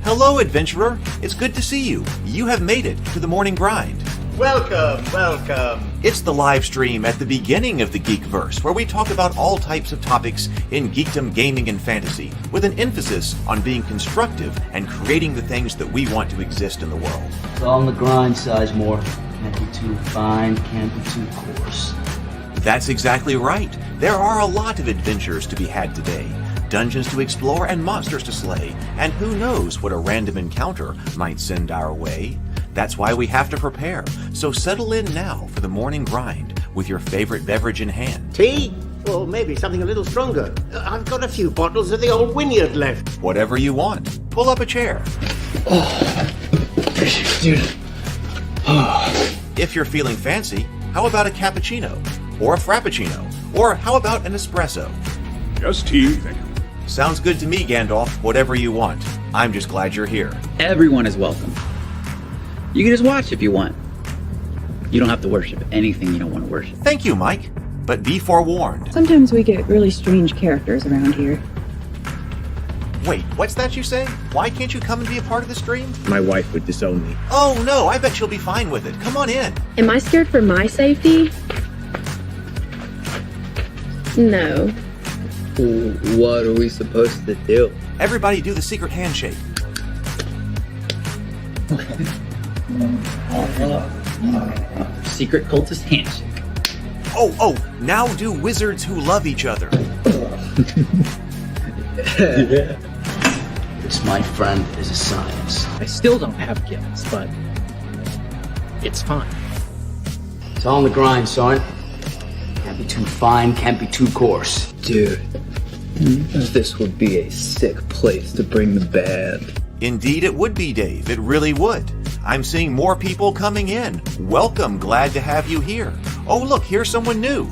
Hello, adventurer. It's good to see you. You have made it to the morning grind. Welcome, welcome. It's the live stream at the beginning of the Geekverse, where we talk about all types of topics in geekdom, gaming, and fantasy, with an emphasis on being constructive and creating the things that we want to exist in the world. It's all on the grind, Sizemore. Can't be too fine, can't be too coarse. That's exactly right. There are a lot of adventures to be had today. Dungeons to explore and monsters to slay, and who knows what a random encounter might send our way. That's why we have to prepare, so settle in now for the morning grind with your favorite beverage in hand. Tea? Or maybe something a little stronger. I've got a few bottles of the old Wynyard left. Whatever you want. Pull up a chair. Dude. If you're feeling fancy, how about a cappuccino? Or a frappuccino? Or how about an espresso? Just tea, thank you. Sounds good to me, Gandalf. Whatever you want. I'm just glad you're here. Everyone is welcome. You can just watch if you want. You don't have to worship anything you don't want to worship. Thank you, Mike. But be forewarned. Sometimes we get really strange characters around here. Wait, what's that you say? Why can't you come and be a part of the stream? My wife would disown me. Oh no, I bet she'll be fine with it. Come on in. Am I scared for my safety? No. What are we supposed to do? Everybody do the secret handshake. Secret cultist handshake. Oh, now do wizards who love each other. This, my friend, is a science. I still don't have gifts, but it's fine. It's all on the grind, son. Can't be too fine, can't be too coarse. Dude, this would be a sick place to bring the band. Indeed it would be, Dave. It really would. I'm seeing more people coming in. Welcome. Glad to have you here. Oh, look, here's someone new.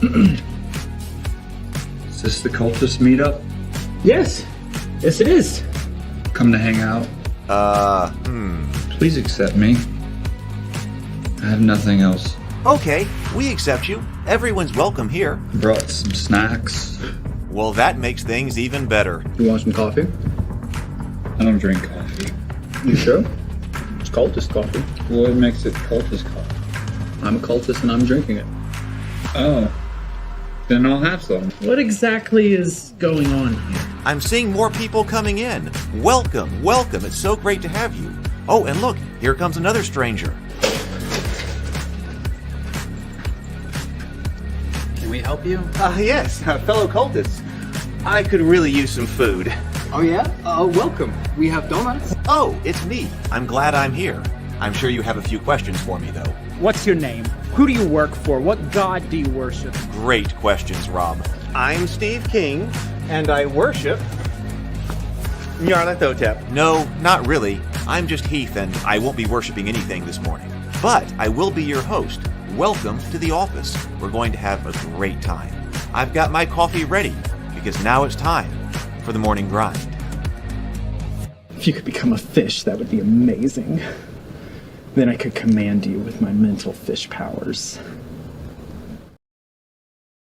Is this the cultist meetup? Yes it is. Come to hang out? Please accept me. I have nothing else. Okay, we accept you. Everyone's welcome here. Brought some snacks. Well, that makes things even better. You want some coffee? I don't drink coffee. You sure? It's cultist coffee. What makes it cultist coffee? I'm a cultist and I'm drinking it. Oh. Then I'll have some. What exactly is going on here? I'm seeing more people coming in. Welcome. It's so great to have you. Oh, and look, here comes another stranger. Can we help you? Yes, fellow cultists. I could really use some food. Oh yeah? Welcome. We have donuts. Oh, it's me. I'm glad I'm here. I'm sure you have a few questions for me, though. What's your name? Who do you work for? What god do you worship? Great questions, Rob. I'm Steve King, and I worship Nyarlathotep. No, not really. I'm just Heath, and I won't be worshiping anything this morning. But I will be your host. Welcome to the office. We're going to have a great time. I've got my coffee ready, because now it's time for the morning grind. If you could become a fish, that would be amazing. Then I could command you with my mental fish powers.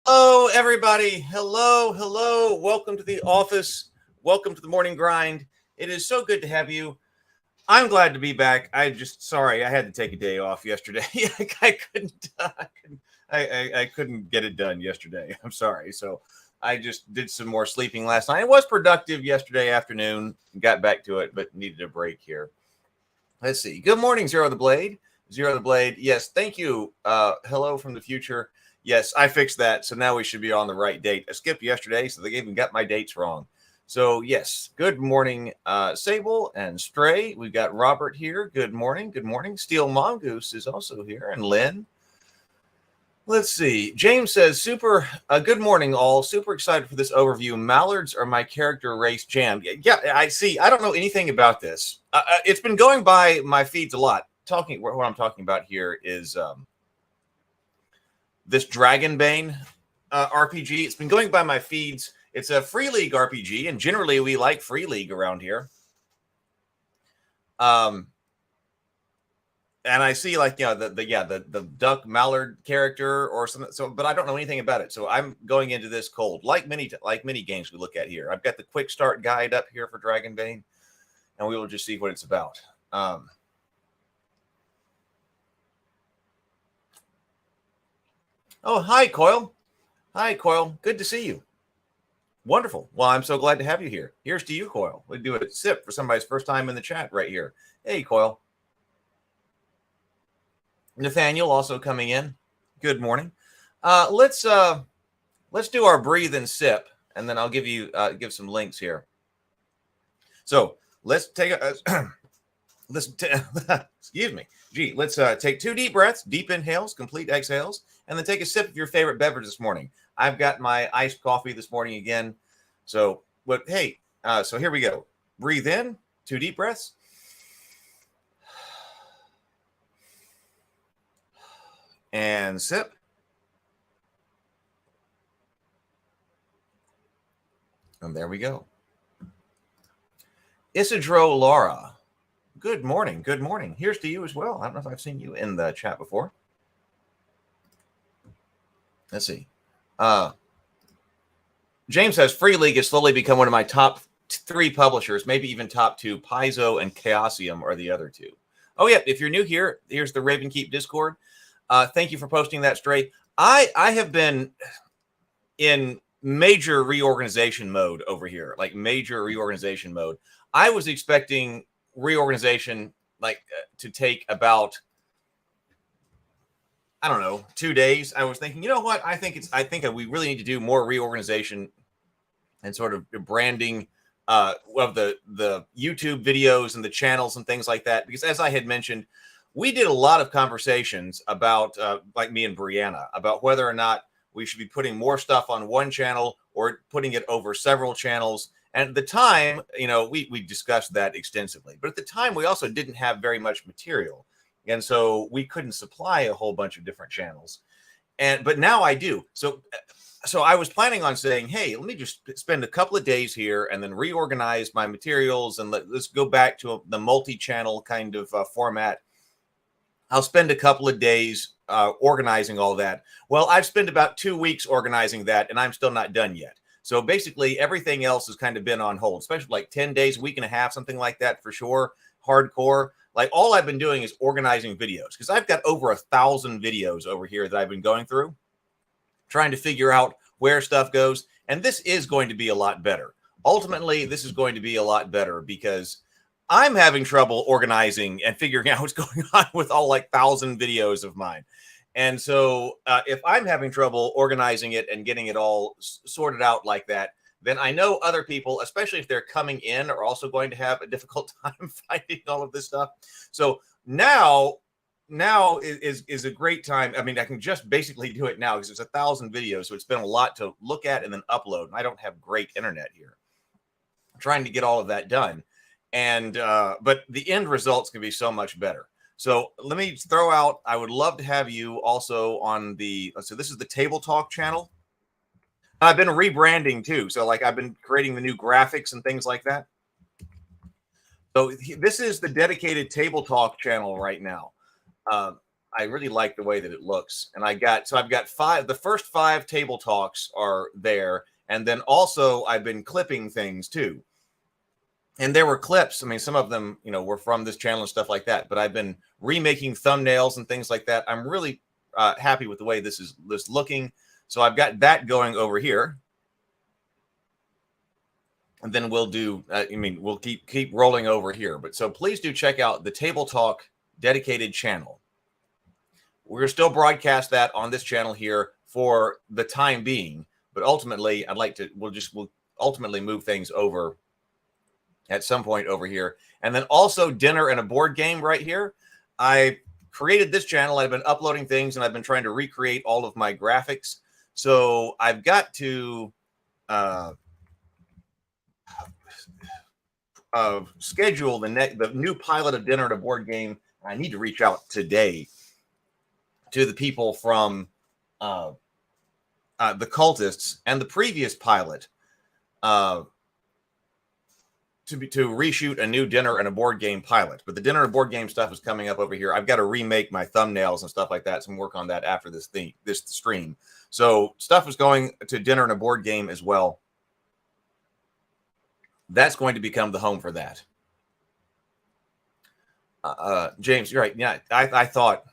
Hello, everybody. Hello. Welcome to the office. Welcome to the morning grind. It is so good to have you. I'm glad to be back. I had to take a day off yesterday. I couldn't get it done yesterday. I'm sorry. So I just did some more sleeping last night. It was productive yesterday afternoon. Got back to it, but needed a break here. Let's see. Good morning, Zero the Blade. Zero the Blade. Yes, thank you. Hello from the future. Yes, I fixed that. So now we should be on the right date. I skipped yesterday, so they even got my dates wrong. So, yes, good morning, Sable and Stray. We've got Robert here. Good morning. Steel Mongoose is also here, and Lynn. Let's see. James says, good morning, all. Super excited for this overview. Mallards are my character race jam. Yeah, I see. I don't know anything about this. It's been going by my feeds a lot. What I'm talking about here is this Dragonbane RPG. It's been going by my feeds. It's a Free League RPG, and generally we like Free League around here. And I see the Duck Mallard character or something. So, but I don't know anything about it. So I'm going into this cold, like many games we look at here. I've got the quick start guide up here for Dragonbane, and we will just see what it's about. Oh, hi, Coil. Hi, Coil. Good to see you. Wonderful. Well, I'm so glad to have you here. Here's to you, Coil. We do a sip for somebody's first time in the chat right here. Hey, Coil. Nathaniel also coming in. Good morning. Let's do our breathe and sip, and then I'll give some links here. So let's take excuse me. Let's take 2 deep breaths, deep inhales, complete exhales, and then take a sip of your favorite beverage this morning. I've got my iced coffee this morning again. So here we go. Breathe in, 2 deep breaths. And sip. And there we go. Isidro Laura. Good morning. Good morning. Here's to you as well. I don't know if I've seen you in the chat before. Let's see. James says Free League has slowly become one of my top 3 publishers, maybe even top 2. Paizo and Chaosium are the other 2. Oh, yeah. If you're new here, here's the Ravenkeep Discord. Thank you for posting that, Stray. I have been in major reorganization mode over here, like major reorganization mode. I was expecting reorganization to take about, I don't know, 2 days. I was thinking, you know what? I think we really need to do more reorganization and sort of branding of the YouTube videos and the channels and things like that. Because as I had mentioned, we did a lot of conversations about, like me and Brianna, about whether or not we should be putting more stuff on one channel or putting it over several channels. And at the time, we discussed that extensively. But at the time, we also didn't have very much material. And so we couldn't supply a whole bunch of different channels. But now I do. So I was planning on saying, hey, let me just spend a couple of days here and then reorganize my materials. And let's go back to the multi-channel kind of format. I'll spend a couple of days organizing all that. Well, I've spent about 2 weeks organizing that, and I'm still not done yet. So basically, everything else has kind of been on hold, especially like 10 days, week and a half, something like that for sure. Hardcore. Like all I've been doing is organizing videos because I've got over 1,000 videos over here that I've been going through, trying to figure out where stuff goes. And this is going to be a lot better. Ultimately, this is going to be a lot better because I'm having trouble organizing and figuring out what's going on with all 1,000 videos of mine. And so if I'm having trouble organizing it and getting it all sorted out like that, then I know other people, especially if they're coming in, are also going to have a difficult time finding all of this stuff. So now is a great time. I mean, I can just basically do it now because it's 1,000 videos. So it's been a lot to look at and then upload. And I don't have great internet here. I'm trying to get all of that done. And but the end results can be so much better. So let me throw out, I would love to have you also on so this is the Table Talk channel. I've been rebranding too. So I've been creating the new graphics and things like that. So this is the dedicated Table Talk channel right now. I really like the way that it looks. And I've got 5, the first 5 Table Talks are there. And then also I've been clipping things too. And there were clips. I mean, some of them, were from this channel and stuff like that. But I've been remaking thumbnails and things like that. I'm really happy with the way this is looking. So I've got that going over here. And then we'll do, we'll keep rolling over here. But so please do check out the Table Talk dedicated channel. We're still broadcast that on this channel here for the time being. But ultimately, we'll ultimately move things over at some point over here. And then also dinner and a board game right here. I created this channel. I've been uploading things and I've been trying to recreate all of my graphics. So I've got to schedule the new pilot of dinner and a board game. I need to reach out today to the people from the cultists and the previous pilot to reshoot a new dinner and a board game pilot. But the dinner and board game stuff is coming up over here. I've got to remake my thumbnails and stuff like that. Some work on that after this stream. So stuff is going to dinner and a board game as well. That's going to become the home for that. James, you're right. Yeah, I thought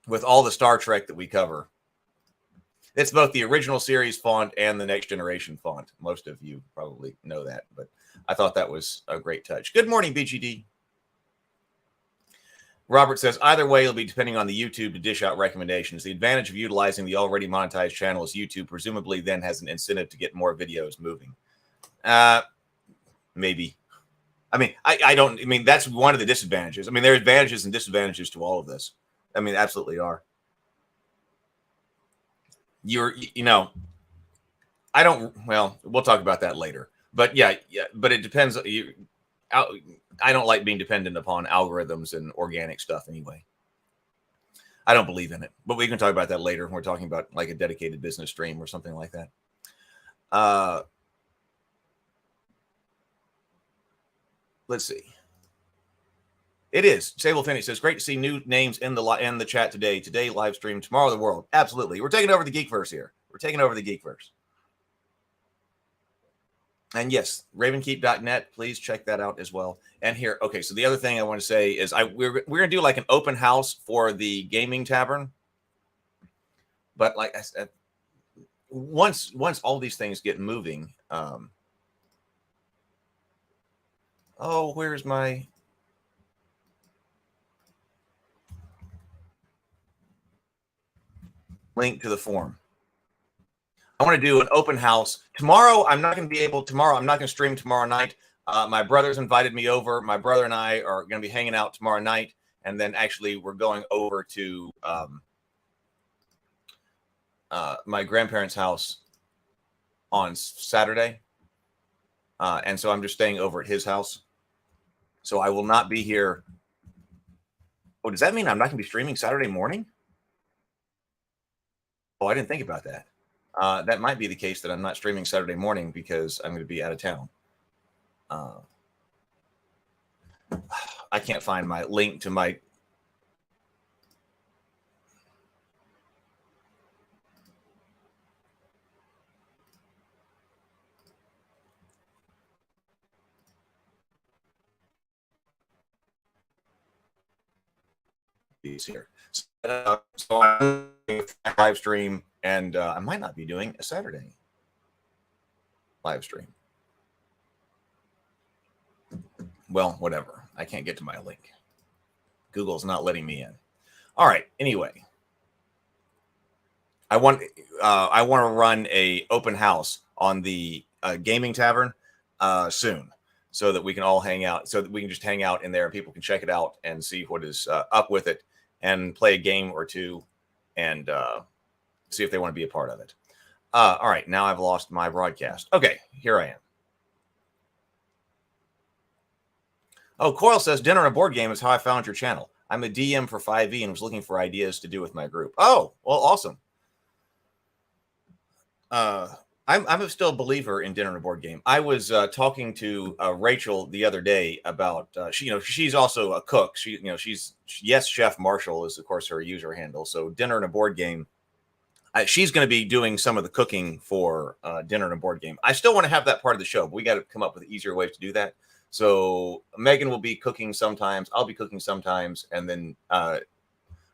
with all the Star Trek that we cover, it's both the original series font and the Next Generation font. Most of you probably know that, but I thought that was a great touch. Good morning, BGD. Robert says, either way, it'll be depending on the YouTube to dish out recommendations. The advantage of utilizing the already monetized channel is YouTube presumably then has an incentive to get more videos moving. Maybe. I mean, that's one of the disadvantages. I mean, there are advantages and disadvantages to all of this. I mean, absolutely are. Well, we'll talk about that later. But yeah, but it depends. I don't like being dependent upon algorithms and organic stuff anyway. I don't believe in it, but we can talk about that later when we're talking about like a dedicated business stream or something like that. Let's see. It is. Sable Finney says, great to see new names in the chat today. Today, live stream, tomorrow, the world. Absolutely. We're taking over the Geekverse here. We're taking over the Geekverse. And yes, ravenkeep.net, please check that out as well. And here, okay, so the other thing I want to say is we're going to do like an open house for the gaming tavern. But like I said, once all these things get moving, where's my link to the forum? I want to do an open house tomorrow. I'm not going to stream tomorrow night. My brother's invited me over. My brother and I are going to be hanging out tomorrow night. And then actually we're going over to my grandparents' house on Saturday. And so I'm just staying over at his house. So I will not be here. Oh, does that mean I'm not going to be streaming Saturday morning? Oh, I didn't think about that. That might be the case that I'm not streaming Saturday morning because I'm going to be out of town. I can't find my link to my. Here. So I'm doing a live stream, and I might not be doing a Saturday live stream. Well, whatever. I can't get to my link. Google's not letting me in. All right. Anyway, I want to run a open house on the gaming tavern soon, so that we can all hang out. So that we can just hang out in there, and people can check it out and see what is up with it, and play a game or two, and see if they want to be a part of it. All right. Now I've lost my broadcast. Okay, here I am. Oh, Coil says, dinner and a board game is how I found your channel. I'm a DM for 5e and was looking for ideas to do with my group. Oh, well, awesome. I'm still a believer in dinner and a board game. I was talking to Rachel the other day about she's also a cook. She's Yes Chef Marshall is of course her user handle. So dinner and a board game. She's going to be doing some of the cooking for dinner and a board game. I still want to have that part of the show, but we got to come up with easier ways to do that. So Megan will be cooking sometimes. I'll be cooking sometimes. And then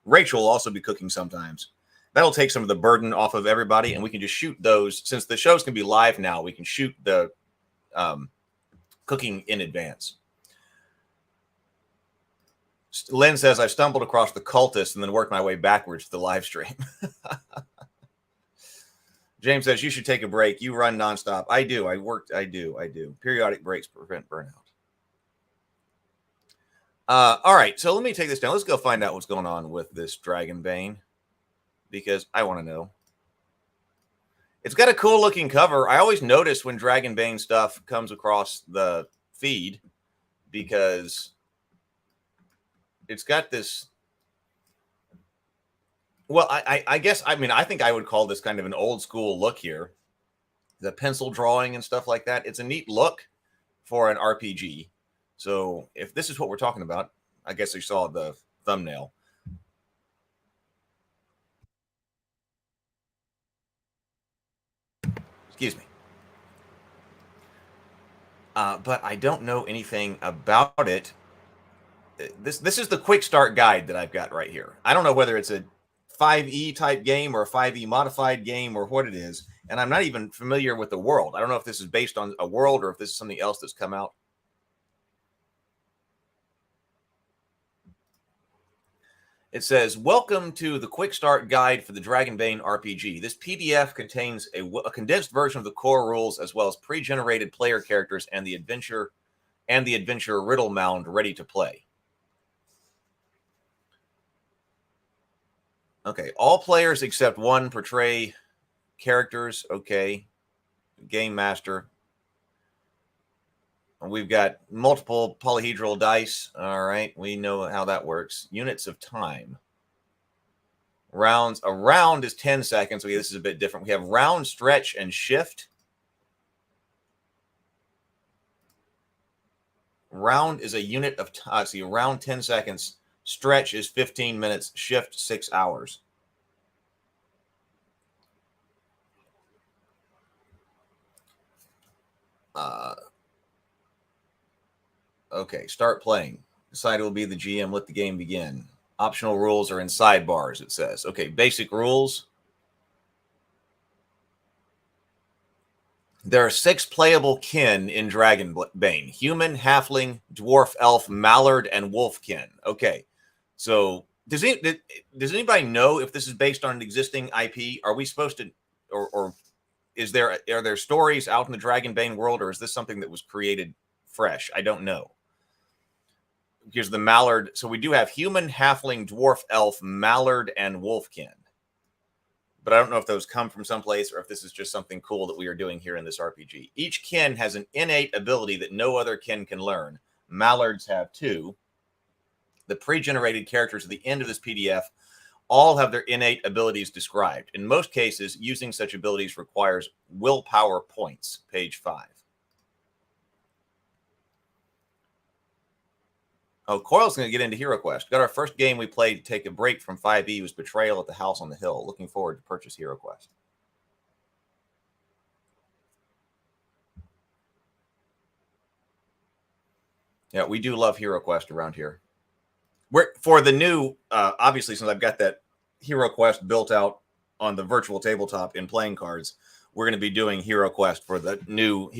Rachel will also be cooking sometimes. That'll take some of the burden off of everybody. And we can just shoot those. Since the show's going to be live now, we can shoot the cooking in advance. Lynn says, I stumbled across the cultist and then worked my way backwards to the live stream. James says, you should take a break. You run nonstop. I do. I do. Periodic breaks prevent burnout. All right, so let me take this down. Let's go find out what's going on with this Dragonbane, because I want to know. It's got a cool looking cover. I always notice when Dragonbane stuff comes across the feed because it's got this. Well, I guess, I think I would call this kind of an old school look here. The pencil drawing and stuff like that. It's a neat look for an RPG. So if this is what we're talking about, I guess you saw the thumbnail. Excuse me. But I don't know anything about it this is the quick start guide that I've got right here. I don't know whether it's a 5e type game or a 5e modified game or what it is, and I'm not even familiar with the world. I don't know if this is based on a world or if this is something else that's come out. It says, welcome to the quick start guide for the Dragonbane RPG. This PDF contains a condensed version of the core rules as well as pre-generated player characters and the adventure riddle mound ready to play. Okay, all players except one portray characters. Okay, game master. We've got multiple polyhedral dice. All right, we know how that works. Units of time. Rounds. A round is 10 seconds. Okay, this is a bit different. We have round, stretch, and shift. Round is a unit of time. See, round 10 seconds. Stretch is 15 minutes. Shift 6 hours. Okay, start playing. Decide will be the GM. Let the game begin. Optional rules are in sidebars, it says. Okay, basic rules. There are 6 playable kin in Dragonbane. Human, halfling, dwarf, elf, mallard, and wolfkin. Okay, so does anybody know if this is based on an existing IP? Are we supposed to, or are there stories out in the Dragonbane world, or is this something that was created fresh? I don't know. Here's the mallard. So we do have human, halfling, dwarf, elf, mallard, and wolfkin. But I don't know if those come from someplace or if this is just something cool that we are doing here in this RPG. Each kin has an innate ability that no other kin can learn. Mallards have 2. The pre-generated characters at the end of this PDF all have their innate abilities described. In most cases, using such abilities requires willpower points. Page 5. Oh, Coil's going to get into HeroQuest. Got our first game we played to take a break from 5e was Betrayal at the House on the Hill. Looking forward to purchase HeroQuest. Yeah, we do love HeroQuest around here. For the new, obviously, since I've got that HeroQuest built out on the virtual tabletop in playing cards, we're going to be doing HeroQuest for the new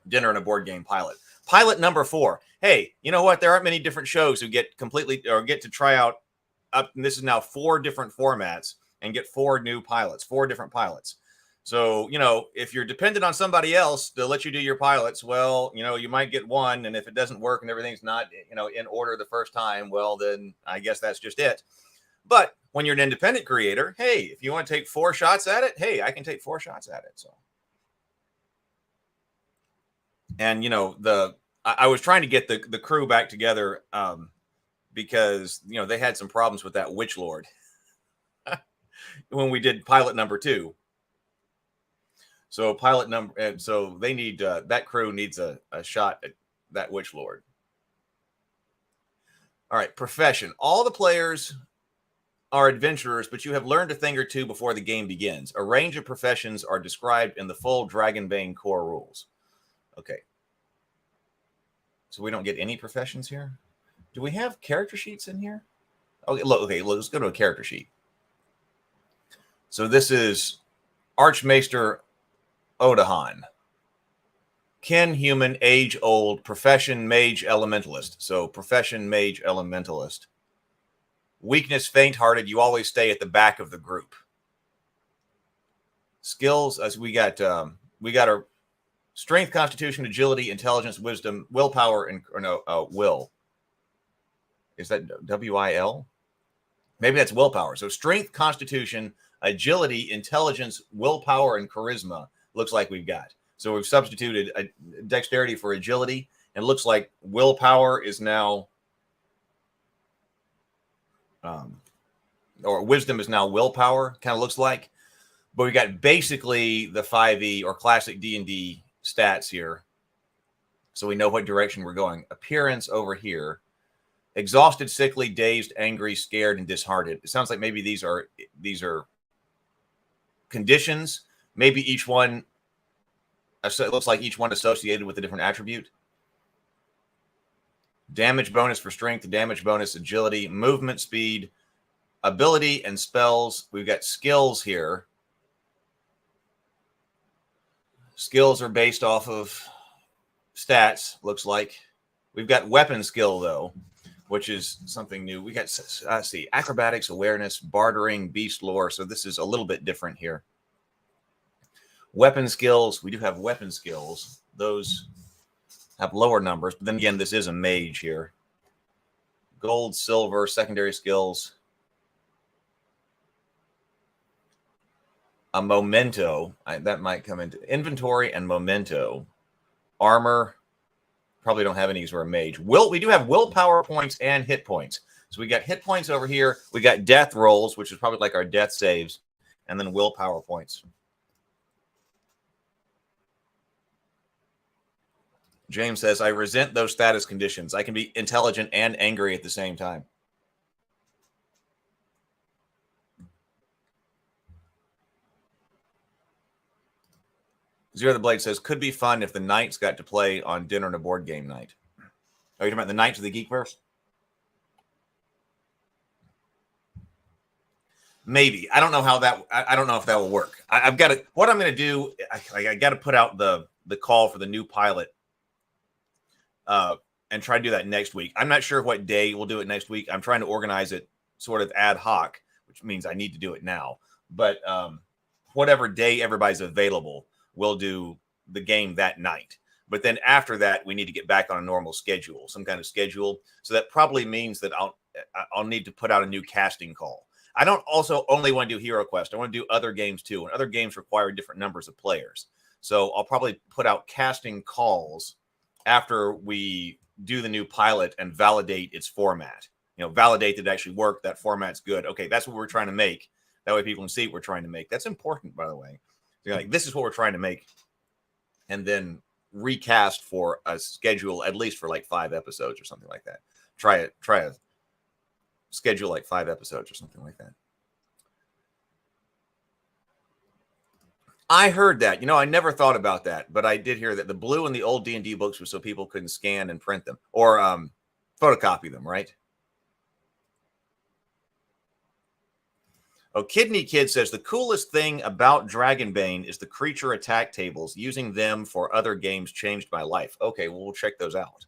Dinner and a Board Game pilot. Pilot number 4. Hey, you know what? There aren't many different shows who get to try out up. And this is now 4 different formats and get 4 new pilots, 4 different pilots. So, if you're dependent on somebody else to let you do your pilots, well, you might get one. And if it doesn't work and everything's not, in order the first time, well, then I guess that's just it. But when you're an independent creator, hey, if you want to take 4 shots at it, hey, I can take 4 shots at it. So. And, I was trying to get the crew back together because, they had some problems with that Witch Lord when we did pilot number 2. So so they need, that crew needs a shot at that Witch Lord. All right, profession. All the players are adventurers, but you have learned a thing or two before the game begins. A range of professions are described in the full Dragonbane core rules. Okay. So we don't get any professions here? Do we have character sheets in here? Okay, let's go to a character sheet. So this is Archmaester Odahan. Kin, human, age, old, profession, mage, elementalist. So profession, mage, elementalist. Weakness, faint-hearted. You always stay at the back of the group. Skills, as we got our strength, constitution, agility, intelligence, wisdom, willpower, and will. Is that W-I-L? Maybe that's willpower. So strength, constitution, agility, intelligence, willpower, and charisma looks like we've got. So we've substituted a dexterity for agility, and it looks like willpower is now, or wisdom is now willpower, kind of looks like. But we got basically the 5e or classic D&D stats here, so we know what direction we're going. Appearance over here: exhausted, sickly, dazed, angry, scared, and disheartened. It sounds like maybe these are conditions. Maybe each one, it looks like each one associated with a different attribute. Damage bonus for strength, damage bonus, agility, movement, speed, ability, and spells. We've got skills here. Skills are based off of stats, looks like. We've got weapon skill, though, which is something new. We got, let's see, acrobatics, awareness, bartering, beast lore. So this is a little bit different here. Weapon skills, we do have weapon skills. Those have lower numbers, but then again, this is a mage here. Gold, silver, secondary skills. A memento, that might come into inventory and memento. Armor, probably don't have any because we're a mage. We do have willpower points and hit points. So we got hit points over here. We got death rolls, which is probably like our death saves, and then willpower points. James says, I resent those status conditions. I can be intelligent and angry at the same time. Zero the Blade says, could be fun if the Knights got to play on dinner and a board game night. Are you talking about the Knights of the Geekverse? Maybe. I don't know how that, I don't know if that will work. I've got to, what I'm going to do, I got to put out the call for the new pilot and try to do that next week. I'm not sure what day we'll do it next week. I'm trying to organize it sort of ad hoc, which means I need to do it now. But whatever day everybody's available, we'll do the game that night. But then after that, we need to get back on a normal schedule, some kind of schedule. So that probably means that I'll need to put out a new casting call. I don't also only want to do Hero Quest. I want to do other games too. And other games require different numbers of players. So I'll probably put out casting calls after we do the new pilot and validate its format. You know, validate that it actually worked, that format's good. Okay, that's what we're trying to make. That way people can see what we're trying to make. That's important, by the way. So like, this is what we're trying to make. And then recast for a schedule, at least for like 5 episodes or something like that. Try a schedule like 5 episodes or something like that. I heard that. You know, I never thought about that, but I did hear that the blue in the old D&D books was so people couldn't scan and print them or photocopy them, right? Oh, Kidney Kid says, the coolest thing about Dragonbane is the creature attack tables. Using them for other games changed my life. Okay, well, we'll check those out.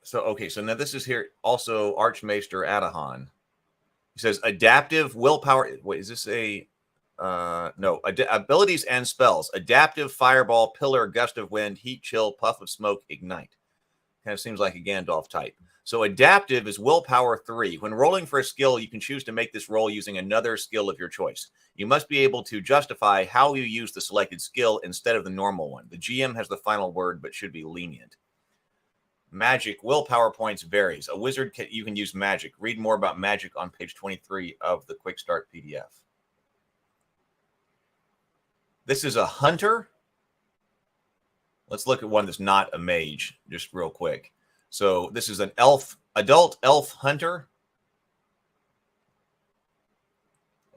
So, okay, so now this is here also Archmaester Adahan. He says, adaptive willpower. Wait, is this a... no, abilities and spells. Adaptive, fireball, pillar, gust of wind, heat, chill, puff of smoke, ignite. Kind of seems like a Gandalf type. So adaptive is willpower 3. When rolling for a skill, you can choose to make this roll using another skill of your choice. You must be able to justify how you use the selected skill instead of the normal one. The GM has the final word, but should be lenient. Magic, willpower points varies. A wizard, you can use magic. Read more about magic on page 23 of the Quick Start PDF. This is a hunter. Let's look at one that's not a mage, just real quick. So this is an adult elf hunter.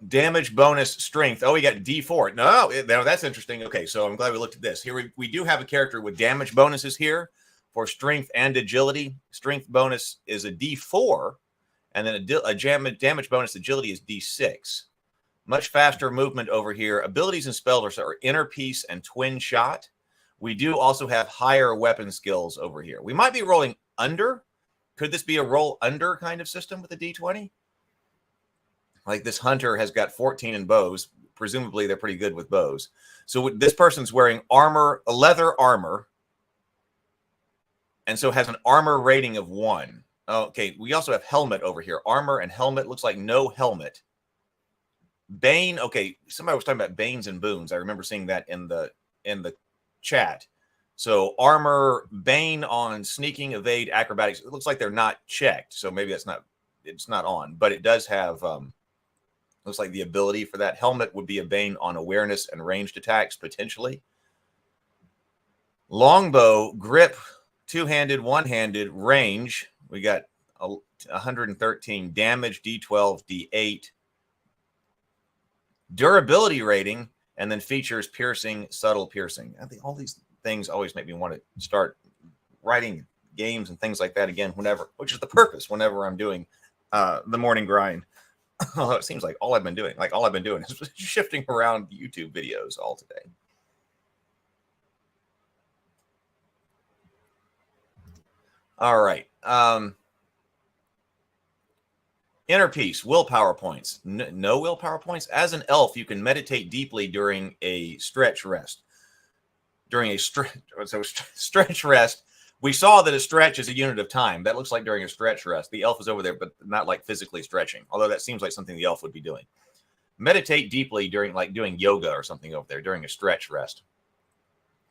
Damage bonus strength. Oh, we got D4. No, that's interesting. Okay, so I'm glad we looked at this. Here we do have a character with damage bonuses here for strength and agility. Strength bonus is a D4, and then a damage bonus agility is D6. Much faster movement over here. Abilities and spells are inner piece and twin shot. We do also have higher weapon skills over here. We might be rolling under. Could this be a roll under kind of system with a D20? Like this hunter has got 14 in bows. Presumably they're pretty good with bows. So this person's wearing armor, leather armor, and so has an armor rating of 1. Okay, we also have helmet over here. Armor and helmet. Looks like no helmet. Bane. Okay, somebody was talking about Banes and Boons. I remember seeing that in the chat. So armor, Bane on sneaking, evade, acrobatics. It looks like they're not checked, so maybe it's not on, but it does have looks like the ability for that. Helmet would be a Bane on awareness and ranged attacks potentially. Longbow, grip, two-handed, one-handed, range. We got 113 damage, D12, D8. Durability rating And then features piercing, subtle piercing. I think all these things always make me want to start writing games and things like that again whenever, which is the purpose whenever I'm doing the morning grind. Although it seems like all I've been doing is shifting around YouTube videos all today. All right. Inner peace, willpower points. No willpower points. As an elf, you can meditate deeply during a stretch rest. During a stretch rest, we saw that a stretch is a unit of time. That looks like during a stretch rest. The elf is over there, but not like physically stretching, although that seems like something the elf would be doing. Meditate deeply during like doing yoga or something over there during a stretch rest.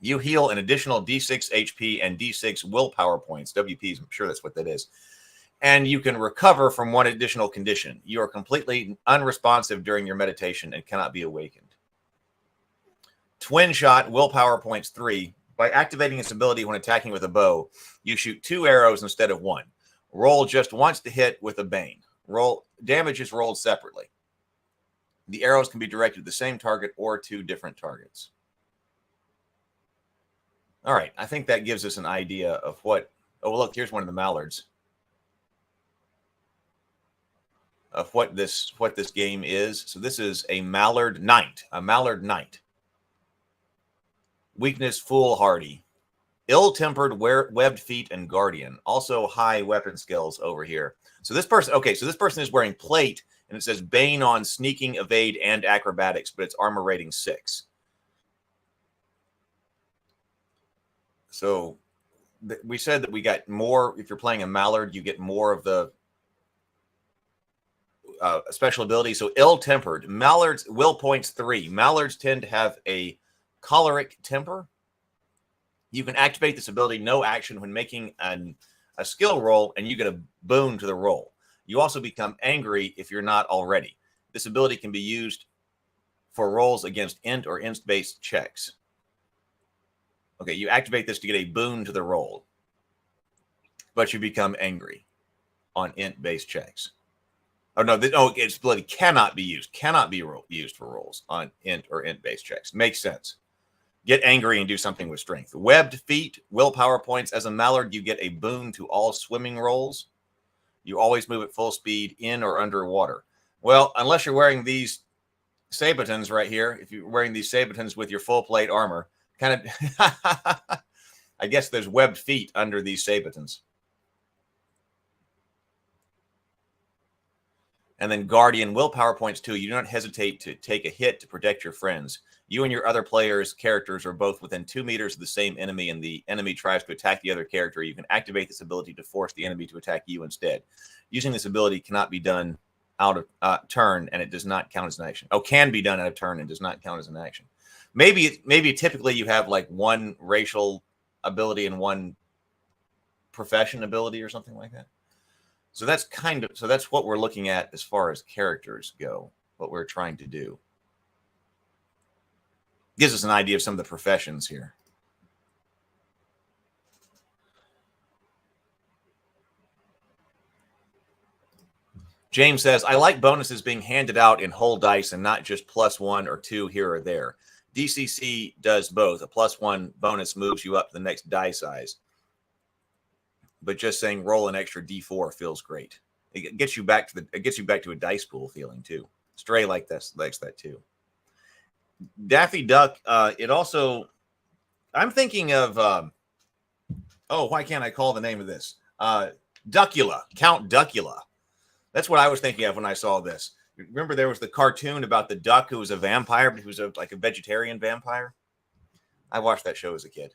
You heal an additional D6 HP and D6 willpower points. WPs, I'm sure that's what that is. And you can recover from one additional condition. You are completely unresponsive during your meditation and cannot be awakened. Twin shot, willpower points 3. By activating its ability when attacking with a bow, you shoot 2 arrows instead of 1. Roll just once to hit with a bane. Damage is rolled separately. The arrows can be directed at the same target or 2 different targets. All right, I think that gives us an idea of what... Oh, look, here's one of the Mallards. Of what this game is. So this is a Mallard Knight. A Mallard Knight. Weakness, foolhardy. Ill-tempered, webbed feet, and guardian. Also high weapon skills over here. So this person, okay, so this person is wearing plate, and it says Bane on sneaking, evade, and acrobatics, but it's armor rating 6. So we said that we got more, if you're playing a Mallard, you get more of the special ability. So ill-tempered. Mallards, will points 3. Mallards tend to have a choleric temper. You can activate this ability, no action, when making a skill roll, and you get a boon to the roll. You also become angry if you're not already. This ability can be used for rolls against int or int-based checks. Okay, you activate this to get a boon to the roll, but you become angry on int-based checks. Oh, no, its ability cannot be used. Cannot be used for rolls on int or int-based checks. Makes sense. Get angry and do something with strength. Webbed feet, willpower points. As a Mallard, you get a boon to all swimming rolls. You always move at full speed in or underwater. Well, unless you're wearing these Sabatons right here, if you're wearing these Sabatons with your full plate armor, kind of, I guess there's webbed feet under these Sabatons. And then Guardian, willpower points 2. You do not hesitate to take a hit to protect your friends. You and your other players' characters are both within 2 meters of the same enemy, and the enemy tries to attack the other character. You can activate this ability to force the enemy to attack you instead. Using this ability cannot be done out of turn, and it does not count as an action. Oh, can be done out of turn and does not count as an action. Maybe typically you have like one racial ability and one profession ability or something like that. So that's that's what we're looking at as far as characters go, what we're trying to do. Gives us an idea of some of the professions here. James says, I like bonuses being handed out in whole dice and not just +1 or 2 here or there. DCC does both. A +1 bonus moves you up to the next die size. But just saying roll an extra D4 feels great. It gets you back to a dice pool feeling too. Stray likes that too. Daffy Duck. It also, I'm thinking of. Why can't I call the name of this? Duckula, Count Duckula. That's what I was thinking of when I saw this. Remember, there was the cartoon about the duck who was a vampire, but he was like a vegetarian vampire. I watched that show as a kid.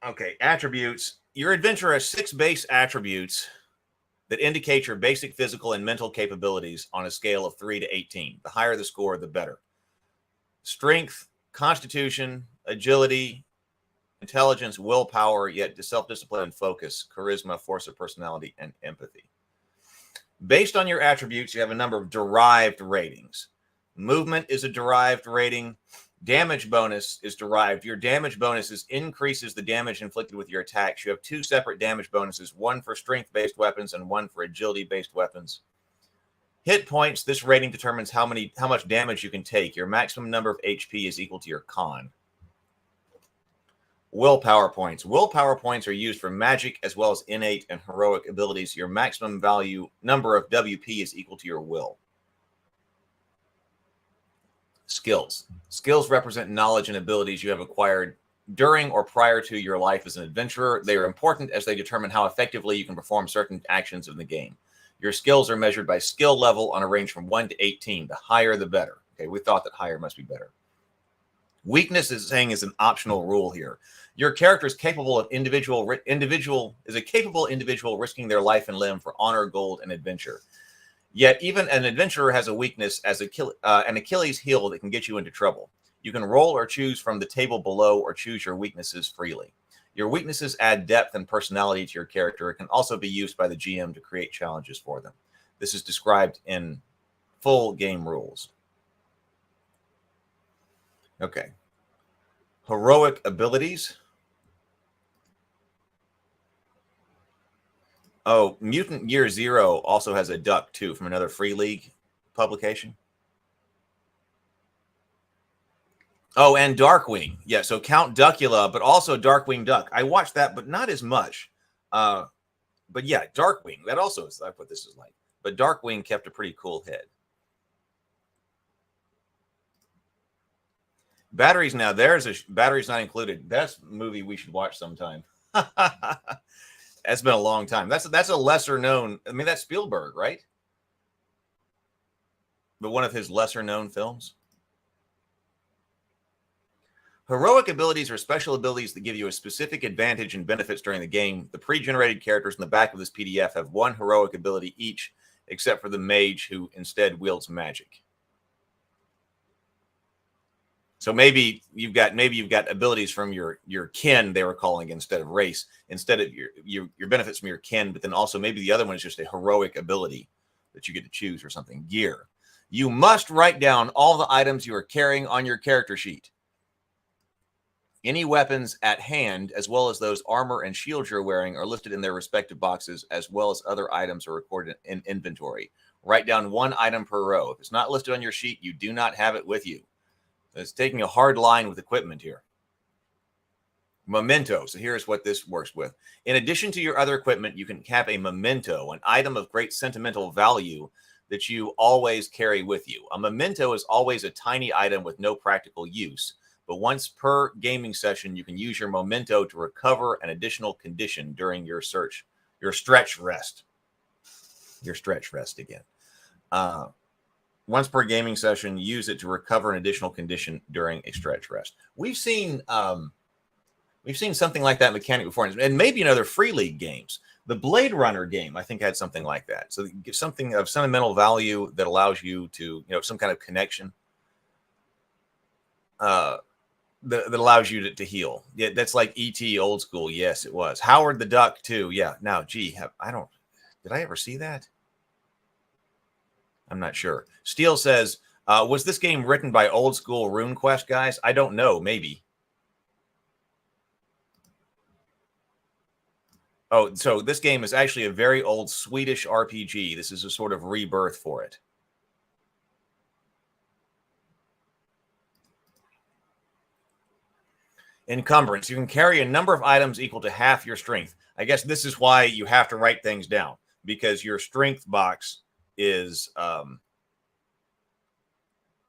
Okay, attributes. Your adventure has 6 base attributes that indicate your basic physical and mental capabilities on a scale of 3 to 18. The higher the score, the better. Strength, constitution, agility, intelligence, willpower, yet self-discipline and focus, charisma, force of personality, and empathy. Based on your attributes, you have a number of derived ratings. Movement is a derived rating. Damage bonus is derived. Your damage bonuses increases the damage inflicted with your attacks. You have 2 separate damage bonuses, one for strength-based weapons and one for agility-based weapons. Hit points. This rating determines how much damage you can take. Your maximum number of HP is equal to your con. Willpower points. Willpower points are used for magic as well as innate and heroic abilities. Your maximum number of WP is equal to your will. Skills. Skills represent knowledge and abilities you have acquired during or prior to your life as an adventurer. They are important as they determine how effectively you can perform certain actions in the game. Your skills are measured by skill level on a range from 1 to 18. The higher, the better. Okay, we thought that higher must be better. Weakness is saying is an optional rule here. Your character is capable of a capable individual risking their life and limb for honor, gold, and adventure. Yet even an adventurer has a weakness as an Achilles heel that can get you into trouble. You can roll or choose from the table below or choose your weaknesses freely. Your weaknesses add depth and personality to your character. It can also be used by the GM to create challenges for them. This is described in full game rules. Okay. Heroic abilities. Oh, Mutant Year Zero also has a duck, too, from another Free League publication. Oh, and Darkwing. Yeah, so Count Duckula, but also Darkwing Duck. I watched that, but not as much. But yeah, Darkwing. That also is what this is like. But Darkwing kept a pretty cool head. Batteries now. There's a batteries not included. That's a movie we should watch sometime. That's been a long time. That's a lesser known. I mean, that's Spielberg, right? But one of his lesser known films. Heroic abilities are special abilities that give you a specific advantage and benefits during the game. The pre-generated characters in the back of this PDF have 1 heroic ability each, except for the mage, who instead wields magic. So maybe you've got abilities from your kin, they were calling, instead of race, instead of your benefits from your kin, but then also maybe the other one is just a heroic ability that you get to choose or something. Gear. You must write down all the items you are carrying on your character sheet. Any weapons at hand, as well as those armor and shields you're wearing, are listed in their respective boxes, as well as other items are recorded in inventory. Write down 1 item per row. If it's not listed on your sheet, you do not have it with you. It's taking a hard line with equipment here. Memento. So here's what this works with. In addition to your other equipment, you can have a memento, an item of great sentimental value that you always carry with you. A memento is always a tiny item with no practical use, but once per gaming session, you can use your memento to recover an additional condition during your stretch rest. Your stretch rest again. Once per gaming session, use it to recover an additional condition during a stretch rest. We've seen something like that mechanic before, and maybe in other Free League games. The Blade Runner game, I think, had something like that. So give something of sentimental value that allows you to, some kind of connection that allows you to heal. Yeah, that's like E.T. old school. Yes, it was. Howard the Duck too. Yeah. Now, did I ever see that? I'm not sure. Steele says, was this game written by old school RuneQuest guys? I don't know. Maybe. Oh, so this game is actually a very old Swedish RPG. This is a sort of rebirth for it. Encumbrance. You can carry a number of items equal to half your strength. I guess this is why you have to write things down, because your strength box is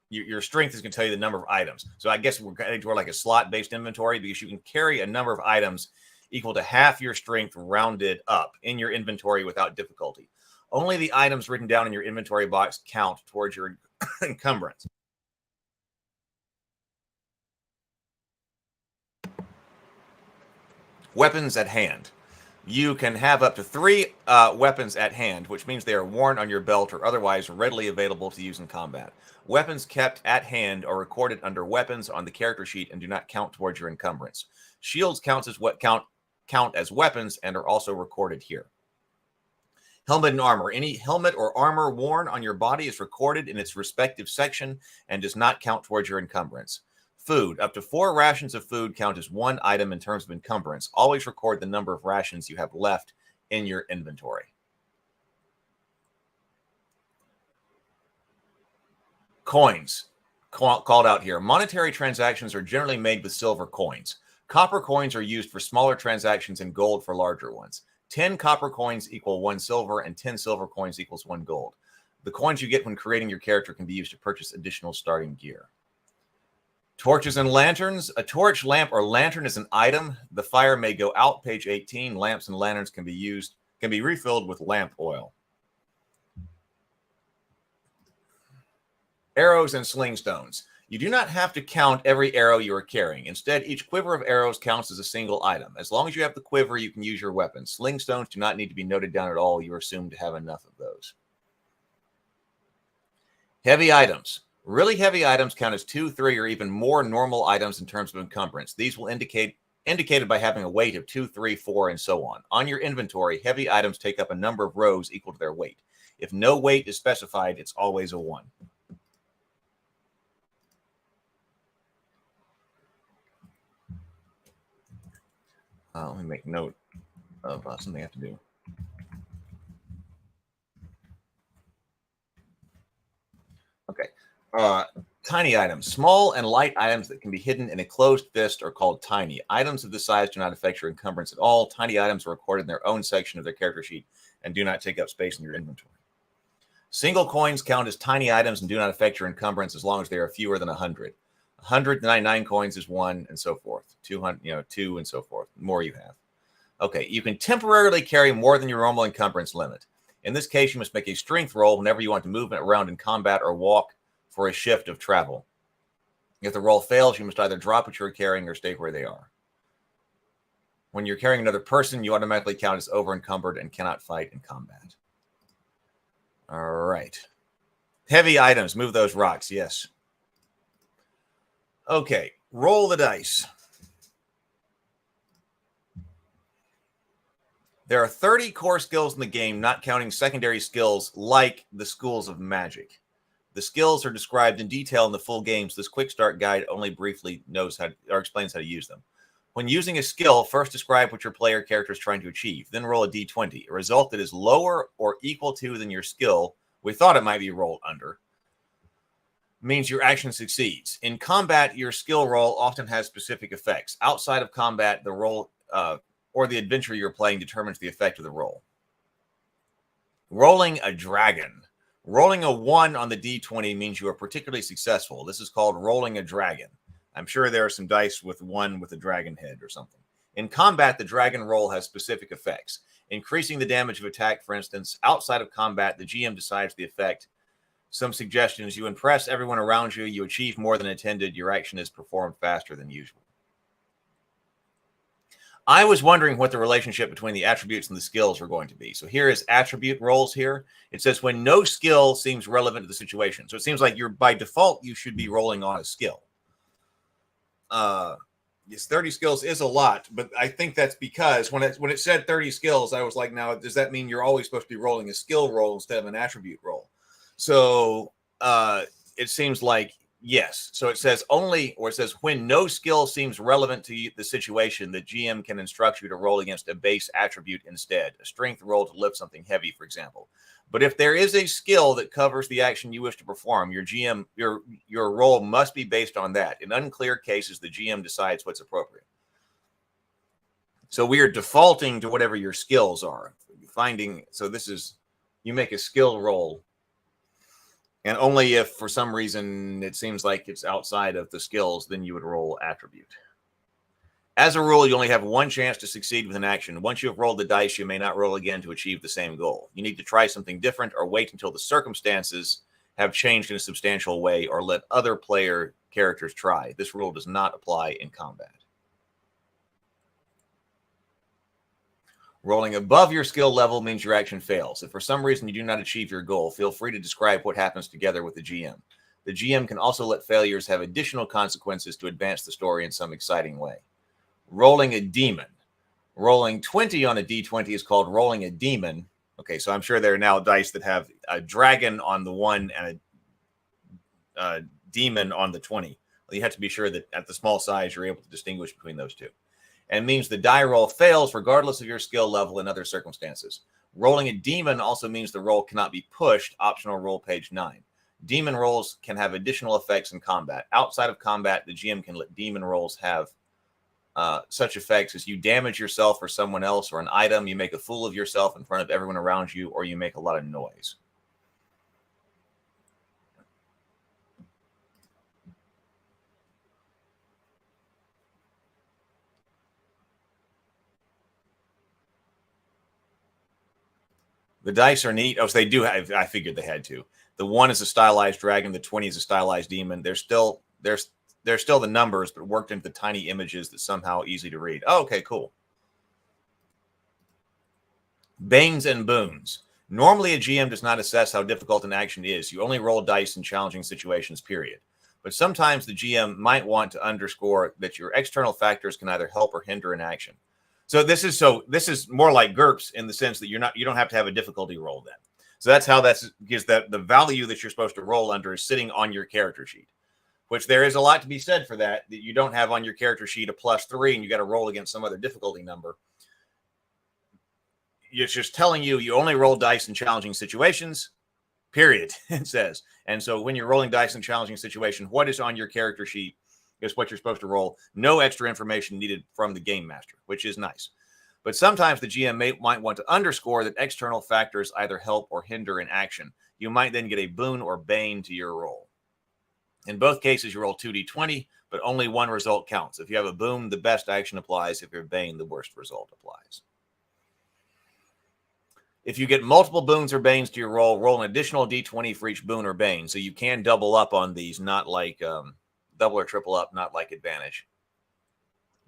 your strength is going to tell you the number of items. So I guess we're like a slot-based inventory, because you can carry a number of items equal to half your strength rounded up in your inventory without difficulty. Only the items written down in your inventory box count towards your encumbrance. Weapons at hand. You can have up to 3 weapons at hand, which means they are worn on your belt or otherwise readily available to use in combat. Weapons kept at hand are recorded under weapons on the character sheet and do not count towards your encumbrance. Shields count as weapons and are also recorded here. Helmet and armor. Any helmet or armor worn on your body is recorded in its respective section and does not count towards your encumbrance. Food. Up to 4 rations of food count as one item in terms of encumbrance. Always record the number of rations you have left in your inventory. Coins. Called out here. Monetary transactions are generally made with silver coins. Copper coins are used for smaller transactions and gold for larger ones. 10 copper coins equal 1 silver, and 10 silver coins equals 1 gold. The coins you get when creating your character can be used to purchase additional starting gear. Torches and lanterns. A torch, lamp, or lantern is an item. The fire may go out. Page 18. Lamps and lanterns can be refilled with lamp oil. Arrows and sling stones. You do not have to count every arrow you are carrying. Instead, each quiver of arrows counts as a single item. As long as you have the quiver, you can use your weapon. Sling stones do not need to be noted down at all. You are assumed to have enough of those. Heavy items. Really heavy items count as 2, 3, or even more normal items in terms of encumbrance. These will indicated by having a weight of 2, 3, 4, and so on. On your inventory, heavy items take up a number of rows equal to their weight. If no weight is specified, it's always a 1. Let me make note of something I have to do. Okay. Tiny items. Small and light items that can be hidden in a closed fist are called tiny. Items of this size do not affect your encumbrance at all. Tiny items are recorded in their own section of their character sheet and do not take up space in your inventory. Single coins count as tiny items and do not affect your encumbrance as long as they are fewer than 100. 199 coins is 1, and so forth. 200, 2, and so forth. The more you have. Okay, you can temporarily carry more than your normal encumbrance limit. In this case, you must make a strength roll whenever you want to move around in combat or walk for a shift of travel. If the roll fails, you must either drop what you're carrying or stay where they are. When you're carrying another person, you automatically count as over-encumbered and cannot fight in combat. All right. Heavy items. Move those rocks. Yes. Okay. Roll the dice. There are 30 core skills in the game, not counting secondary skills like the schools of magic. The skills are described in detail in the full game, so this quick start guide only briefly knows how or explains how to use them. When using a skill, first describe what your player character is trying to achieve, then roll a d20. A result that is lower or equal to than your skill, we thought it might be rolled under, means your action succeeds. In combat, your skill roll often has specific effects. Outside of combat, the roll or the adventure you're playing determines the effect of the roll. Rolling a dragon. Rolling a 1 on the d20 means you are particularly successful. This is called rolling a dragon. I'm sure there are some dice with 1 with a dragon head or something. In combat, the dragon roll has specific effects. Increasing the damage of attack, for instance. Outside of combat, the GM decides the effect. Some suggestions. You impress everyone around you. You achieve more than intended. Your action is performed faster than usual. I was wondering what the relationship between the attributes and the skills were going to be. So here is attribute rolls here. It says when no skill seems relevant to the situation. So it seems like by default, you should be rolling on a skill. Yes, 30 skills is a lot, but I think that's because when it said 30 skills, I was like, now, does that mean you're always supposed to be rolling a skill roll instead of an attribute roll? So it seems like yes. So it says when no skill seems relevant to the situation, the GM can instruct you to roll against a base attribute instead, a strength roll to lift something heavy, for example. But if there is a skill that covers the action you wish to perform, your roll must be based on that. In unclear cases, the GM decides what's appropriate. So we are defaulting to whatever your skills are. So this is, you make a skill roll. And only if, for some reason, it seems like it's outside of the skills, then you would roll attribute. As a rule, you only have 1 chance to succeed with an action. Once you have rolled the dice, you may not roll again to achieve the same goal. You need to try something different or wait until the circumstances have changed in a substantial way or let other player characters try. This rule does not apply in combat. Rolling above your skill level means your action fails. If for some reason you do not achieve your goal, feel free to describe what happens together with the GM. The GM can also let failures have additional consequences to advance the story in some exciting way. Rolling a demon. Rolling 20 on a d20 is called rolling a demon. Okay, so I'm sure there are now dice that have a dragon on the 1 and a demon on the 20. You have to be sure that at the small size, you're able to distinguish between those two. And means the die roll fails regardless of your skill level and other circumstances. Rolling a demon also means the roll cannot be pushed, optional roll page 9. Demon rolls can have additional effects in combat. Outside of combat, the GM can let demon rolls have such effects as you damage yourself or someone else or an item, you make a fool of yourself in front of everyone around you, or you make a lot of noise. The dice are neat. Oh, so they do have, I figured they had to. The 1 is a stylized dragon. The 20 is a stylized demon. They're still the numbers, but worked into the tiny images that somehow easy to read. Oh, okay, cool. Banes and boons. Normally, a GM does not assess how difficult an action is. You only roll dice in challenging situations, period. But sometimes the GM might want to underscore that your external factors can either help or hinder an action. So this is more like GURPS in the sense that you don't have to have a difficulty roll then. So that's how gives that the value that you're supposed to roll under is sitting on your character sheet, which there is a lot to be said for that you don't have on your character sheet a +3 and you got to roll against some other difficulty number. It's just telling you only roll dice in challenging situations, period, it says. And so when you're rolling dice in challenging situations, what is on your character sheet is what you're supposed to roll. No extra information needed from the game master, which is nice. But sometimes the GM might want to underscore that external factors either help or hinder an action. You might then get a boon or bane to your roll. In both cases, you roll 2d20, but only one result counts. If you have a boon, the best action applies. If you're a bane, the worst result applies. If you get multiple boons or banes to your roll, roll an additional d20 for each boon or bane. So you can double up on these, not like double or triple up, not like advantage.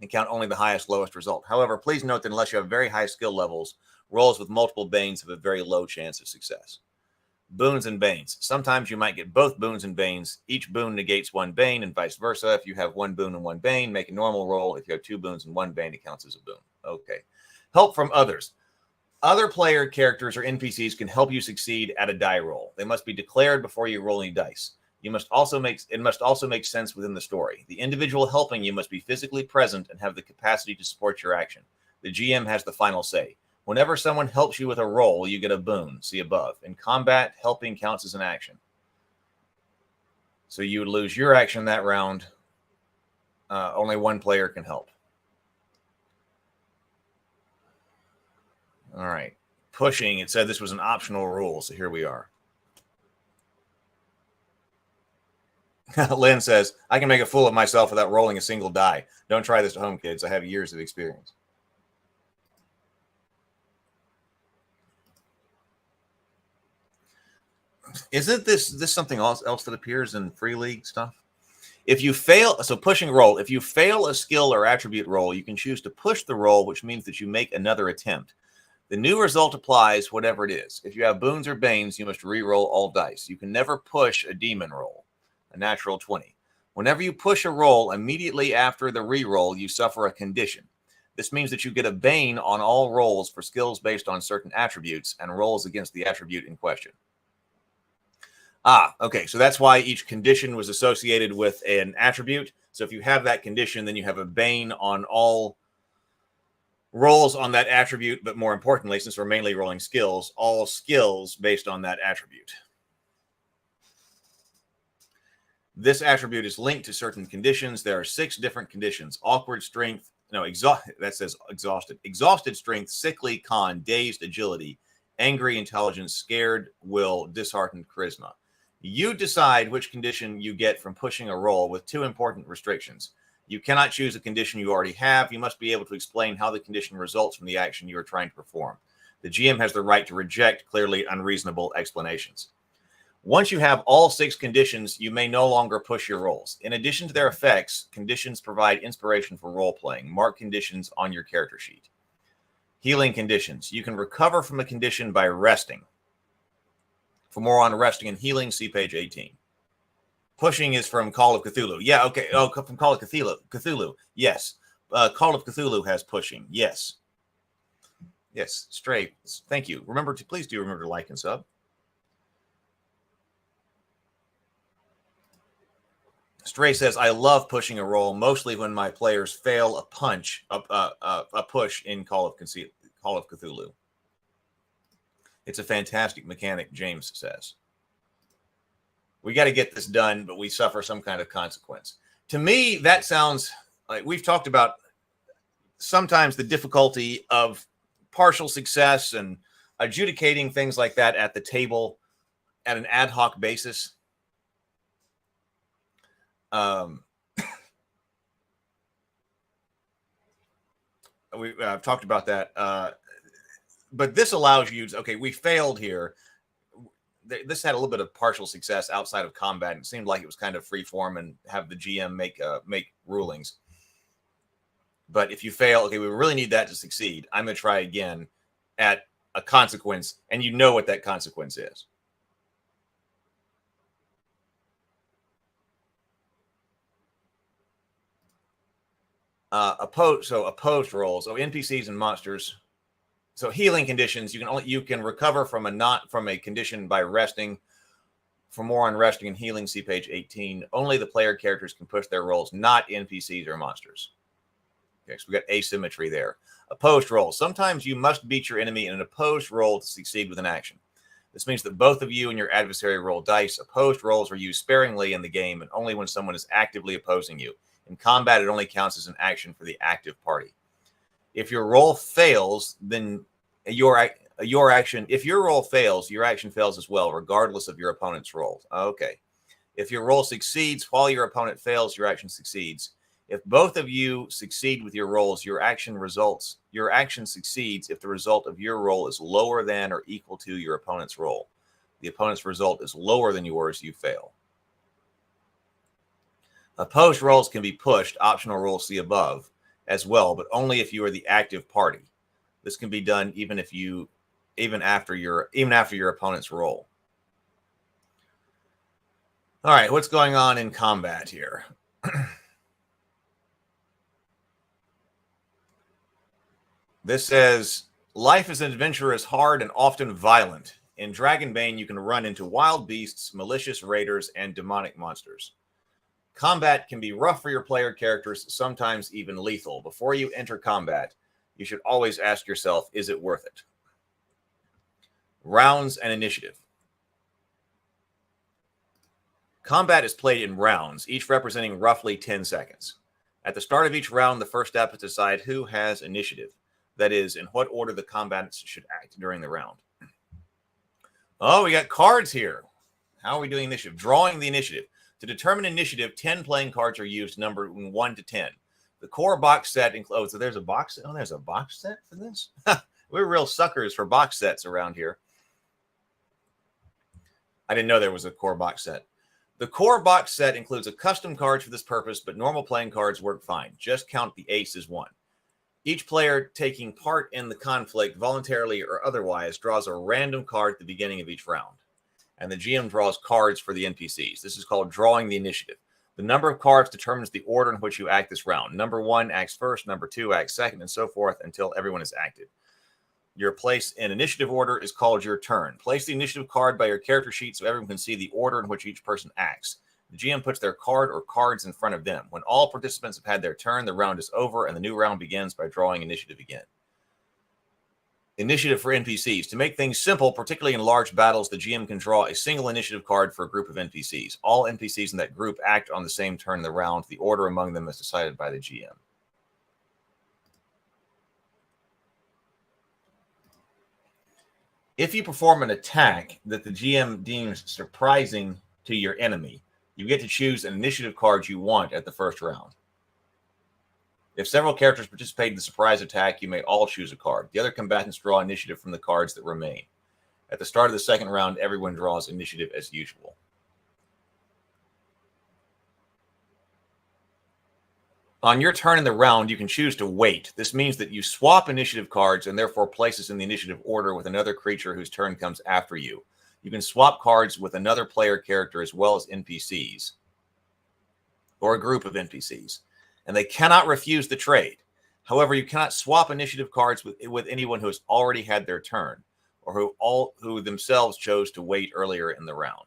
And count only the highest, lowest result. However, please note that unless you have very high skill levels, rolls with multiple banes have a very low chance of success. Boons and banes. Sometimes you might get both boons and banes. Each boon negates one bane and vice versa. If you have one boon and one bane, make a normal roll. If you have 2 boons and 1 bane, it counts as a boon. Okay. Help from others. Other player characters or NPCs can help you succeed at a die roll. They must be declared before you roll any dice. It must also make sense within the story. The individual helping you must be physically present and have the capacity to support your action. The GM has the final say. Whenever someone helps you with a roll, you get a boon. See above. In combat, helping counts as an action. So you would lose your action that round. Only one player can help. All right. Pushing, it said this was an optional rule, so here we are. Lynn says, I can make a fool of myself without rolling a single die. Don't try this at home, kids. I have years of experience. Isn't this something else that appears in Free League stuff? If you fail, so pushing roll, if you fail a skill or attribute roll, you can choose to push the roll, which means that you make another attempt. The new result applies, whatever it is. If you have boons or banes, you must re-roll all dice. You can never push a demon roll, a natural 20. Whenever you push a roll, immediately after the re-roll, you suffer a condition. This means that you get a bane on all rolls for skills based on certain attributes and rolls against the attribute in question. Okay, so that's why each condition was associated with an attribute. So if you have that condition, then you have a bane on all rolls on that attribute, but more importantly, since we're mainly rolling skills, all skills based on that attribute. This attribute is linked to certain conditions. There are 6 different conditions. Awkward strength, that says exhausted. Exhausted strength, sickly, con, dazed, agility, angry, intelligence, scared, will, disheartened, charisma. You decide which condition you get from pushing a roll with 2 important restrictions. You cannot choose a condition you already have. You must be able to explain how the condition results from the action you are trying to perform. The GM has the right to reject clearly unreasonable explanations. Once you have all 6 conditions, you may no longer push your rolls. In addition to their effects, conditions provide inspiration for role-playing. Mark conditions on your character sheet. Healing conditions. You can recover from a condition by resting. For more on resting and healing, see page 18. Pushing is from Call of Cthulhu. Yeah, okay. Oh, from Call of Cthulhu. Yes. Call of Cthulhu has pushing. Yes. Yes, Stray. Thank you. Please do remember to like and sub. Stray says, I love pushing a roll, mostly when my players fail a push in Call of Cthulhu. It's a fantastic mechanic, James says. We got to get this done, but we suffer some kind of consequence. To me, that sounds like we've talked about sometimes the difficulty of partial success and adjudicating things like that at the table at an ad hoc basis. We've talked about that. But this allows you to, okay, we failed here. This had a little bit of partial success outside of combat. It seemed like it was kind of free form and have the GM make rulings. But if you fail, okay, we really need that to succeed. I'm going to try again at a consequence, and you know what that consequence is. Opposed rolls. So NPCs and monsters. So healing conditions, you can recover from a condition by resting. For more on resting and healing, see page 18. Only the player characters can push their rolls, not NPCs or monsters. Okay, so we got asymmetry there. Opposed rolls. Sometimes you must beat your enemy in an opposed roll to succeed with an action. This means that both of you and your adversary roll dice. Opposed rolls are used sparingly in the game and only when someone is actively opposing you. In combat, it only counts as an action for the active party. If your roll fails, then your action fails as well, regardless of your opponent's roll. Okay. If your roll succeeds while your opponent fails, your action succeeds. If both of you succeed with your rolls, your action succeeds if the result of your roll is lower than or equal to your opponent's roll. The opponent's result is lower than yours, you fail. Opposed rolls can be pushed, optional rolls see above, as well, but only if you are the active party. This can be done even after your opponent's roll. All right, what's going on in combat here? This says, life as an adventurer is hard and often violent. In Dragonbane, you can run into wild beasts, malicious raiders, and demonic monsters. Combat can be rough for your player characters, sometimes even lethal. Before you enter combat, you should always ask yourself, is it worth it? Rounds and initiative. Combat is played in rounds, each representing roughly 10 seconds. At the start of each round, the first step is to decide who has initiative. That is, in what order the combatants should act during the round. Oh, we got cards here. How are we doing initiative? Drawing the initiative. To determine initiative, 10 playing cards are used, numbered 1 to 10. The core box set includes. So there's a box. Oh, there's a box set for this. We're real suckers for box sets around here. I didn't know there was a core box set. The core box set includes a custom card for this purpose, but normal playing cards work fine. Just count the ace as 1. Each player taking part in the conflict, voluntarily or otherwise, draws a random card at the beginning of each round. And the GM draws cards for the NPCs. This is called drawing the initiative. The number of cards determines the order in which you act this round. Number 1 acts first, number 2 acts second, and so forth until everyone is acted. Your place in initiative order is called your turn. Place the initiative card by your character sheet so everyone can see the order in which each person acts. The GM puts their card or cards in front of them. When all participants have had their turn, the round is over and the new round begins by drawing initiative again. Initiative for NPCs. To make things simple, particularly in large battles, the GM can draw a single initiative card for a group of NPCs. All NPCs in that group act on the same turn in the round. The order among them is decided by the GM. If you perform an attack that the GM deems surprising to your enemy, you get to choose an initiative card you want at the first round. If several characters participate in the surprise attack, you may all choose a card. The other combatants draw initiative from the cards that remain. At the start of the second round, everyone draws initiative as usual. On your turn in the round, you can choose to wait. This means that you swap initiative cards and therefore places in the initiative order with another creature whose turn comes after you. You can swap cards with another player character as well as NPCs, or a group of NPCs, and they cannot refuse the trade. However, you cannot swap initiative cards with anyone who has already had their turn, or who themselves chose to wait earlier in the round.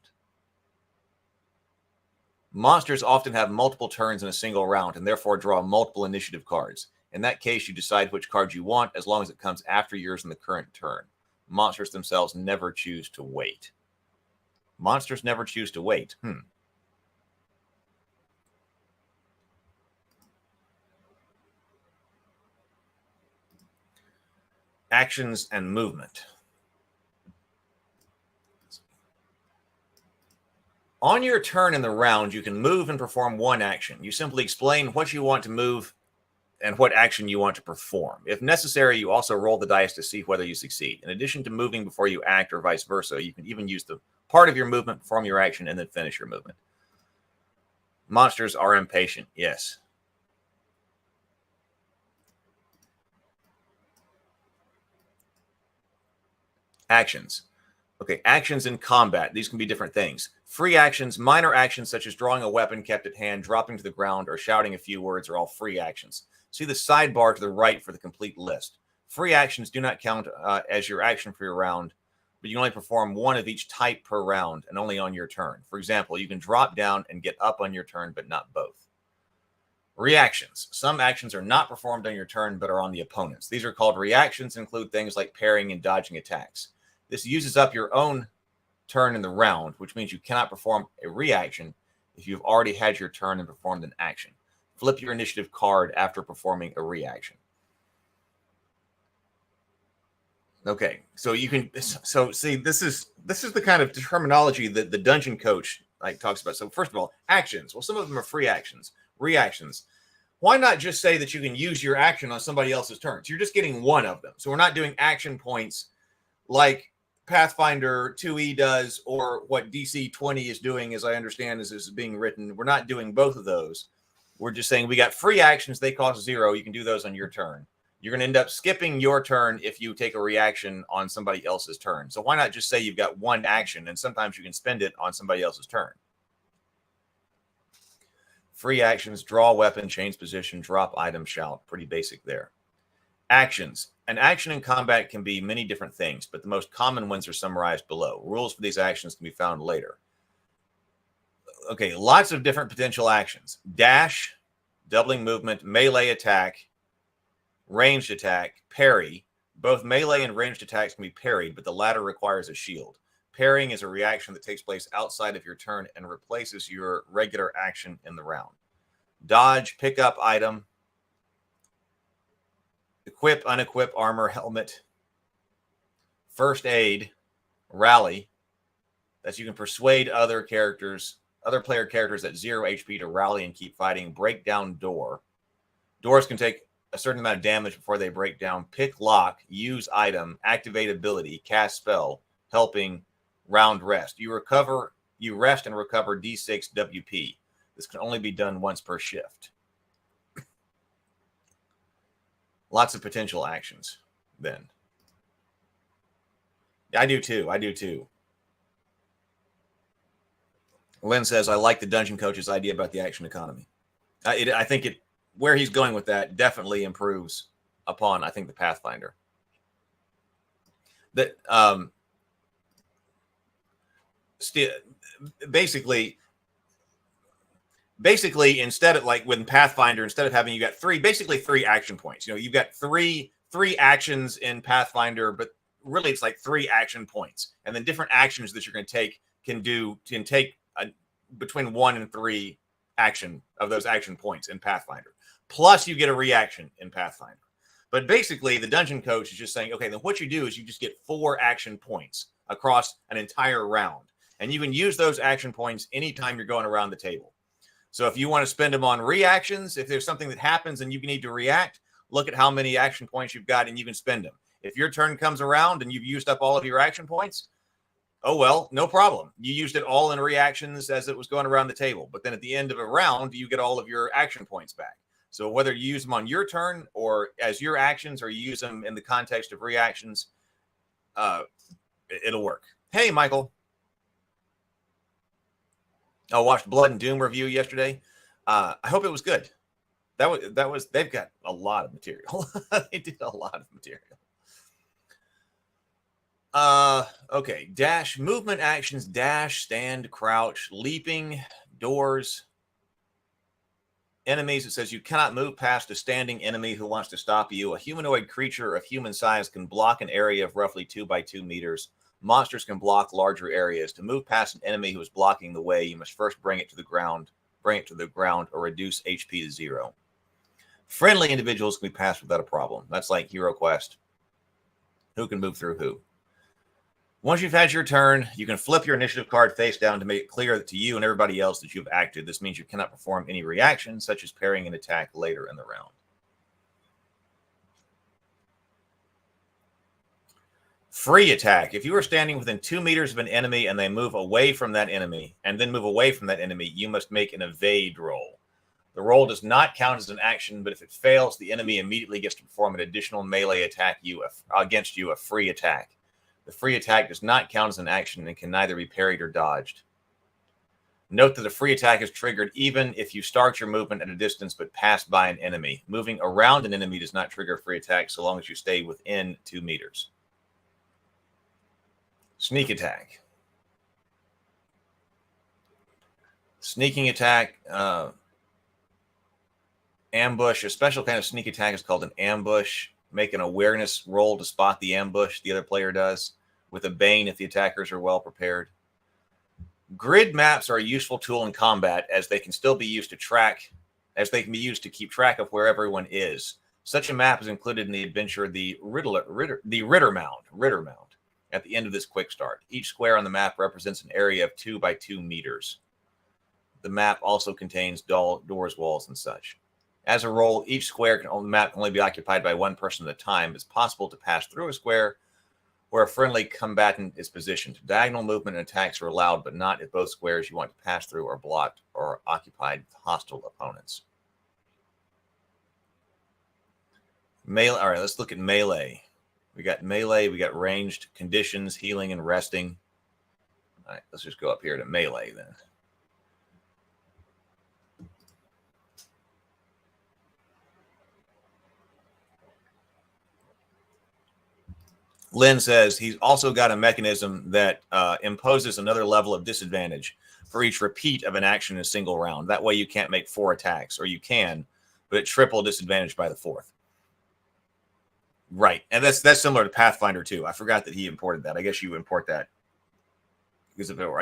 Monsters often have multiple turns in a single round and therefore draw multiple initiative cards. In that case, you decide which card you want as long as it comes after yours in the current turn. Monsters themselves never choose to wait. Monsters never choose to wait. Actions and movement. On your turn in the round, you can move and perform one action. You simply explain what you want to move and what action you want to perform. If necessary, you also roll the dice to see whether you succeed. In addition to moving before you act or vice versa, you can even use the part of your movement, perform your action, and then finish your movement. Monsters are impatient, yes. Actions. Okay, actions in combat. These can be different things. Free actions, minor actions such as drawing a weapon kept at hand, dropping to the ground, or shouting a few words are all free actions. See the sidebar to the right for the complete list. Free actions do not count as your action for your round, but you can only perform one of each type per round and only on your turn. For example, you can drop down and get up on your turn, but not both. Reactions. Some actions are not performed on your turn, but are on the opponent's. These are called reactions and include things like parrying and dodging attacks. This uses up your own turn in the round, which means you cannot perform a reaction if you've already had your turn and performed an action. Flip your initiative card after performing a reaction. Okay, so you can see this is the kind of terminology that the dungeon coach talks about. So first of all, actions. Well, some of them are free actions. Reactions. Why not just say that you can use your action on somebody else's turn? So you're just getting one of them. So we're not doing action points like Pathfinder 2E does, or what DC 20 is doing, as I understand, is being written. We're not doing both of those. We're just saying we got free actions. They cost 0. You can do those on your turn. You're going to end up skipping your turn if you take a reaction on somebody else's turn. So why not just say you've got one action, and sometimes you can spend it on somebody else's turn. Free actions, draw weapon, change position, drop item, shout. Pretty basic there. Actions. An action in combat can be many different things, but the most common ones are summarized below. Rules for these actions can be found later. Okay, lots of different potential actions. Dash, doubling movement, melee attack, ranged attack, parry. Both melee and ranged attacks can be parried, but the latter requires a shield. Parrying is a reaction that takes place outside of your turn and replaces your regular action in the round. Dodge, pick up item, equip, unequip armor, helmet, first aid, rally. That's you can persuade other player characters at 0 HP to rally and keep fighting. Break down door. Doors can take a certain amount of damage before they break down. Pick lock, use item, activate ability, cast spell, helping, round rest. You rest and recover D6 WP. This can only be done once per shift. Lots of potential actions then. I do too. Lynn says, I like the dungeon coach's idea about the action economy. I think where he's going with that definitely improves upon, I think, the Pathfinder. That basically, instead of like with Pathfinder, instead of having you got three action points. You know, you've got three actions in Pathfinder, but really it's like 3 action points, and then different actions that you're going to take can take between 1 and 3 action of those action points in Pathfinder. Plus, you get a reaction in Pathfinder. But basically, the dungeon coach is just saying, okay, then what you do is you just get 4 action points across an entire round, and you can use those action points anytime you're going around the table. So if you want to spend them on reactions, if there's something that happens and you need to react, look at how many action points you've got and you can spend them. If your turn comes around and you've used up all of your action points, oh, well, no problem. You used it all in reactions as it was going around the table. But then at the end of a round, you get all of your action points back. So whether you use them on your turn or as your actions, or you use them in the context of reactions, it'll work. Hey, Michael. I watched Blood and Doom review yesterday. I hope it was good. They've got a lot of material. They did a lot of material. Okay. Dash, movement actions, dash, stand, crouch, leaping, doors. Enemies, it says you cannot move past a standing enemy who wants to stop you. A humanoid creature of human size can block an area of roughly 2 by 2 meters. Monsters can block larger areas. To move past an enemy who is blocking the way, you must first bring it to the ground, or reduce HP to 0. Friendly individuals can be passed without a problem. That's like Hero Quest. Who can move through who? Once you've had your turn, you can flip your initiative card face down to make it clear to you and everybody else that you've acted. This means you cannot perform any reactions, such as parrying an attack later in the round. Free attack. If you are standing within 2 meters of an enemy and they move away from that enemy, you must make an evade roll. The roll does not count as an action, but if it fails, the enemy immediately gets to perform an additional melee attack against you, a free attack. The free attack does not count as an action and can neither be parried or dodged. Note that a free attack is triggered even if you start your movement at a distance but pass by an enemy. Moving around an enemy does not trigger a free attack so long as you stay within 2 meters. Sneak attack. Sneaking attack, ambush. A special kind of sneak attack is called an ambush. Make an awareness roll to spot the ambush the other player does, with a Bane if the attackers are well prepared. Grid maps are a useful tool in combat as they can still be used to keep track of where everyone is. Such a map is included in the adventure The Ritter Mound at the end of this quick start. Each square on the map represents an area of 2 by 2 meters. The map also contains doors, walls, and such. As a rule, each square on the map can only be occupied by one person at a time. It's possible to pass through a square where a friendly combatant is positioned. Diagonal movement and attacks are allowed, but not if both squares you want to pass through are blocked or occupied with hostile opponents. Melee. All right, let's look at melee. We got melee, we got ranged, conditions, healing, and resting. All right, let's just go up here to melee then. Lynn says he's also got a mechanism that imposes another level of disadvantage for each repeat of an action in a single round. That way you can't make 4 attacks, or you can, but it's triple disadvantage by the 4th. Right, and that's similar to Pathfinder too. I forgot that he imported that. I guess you import that because if it were,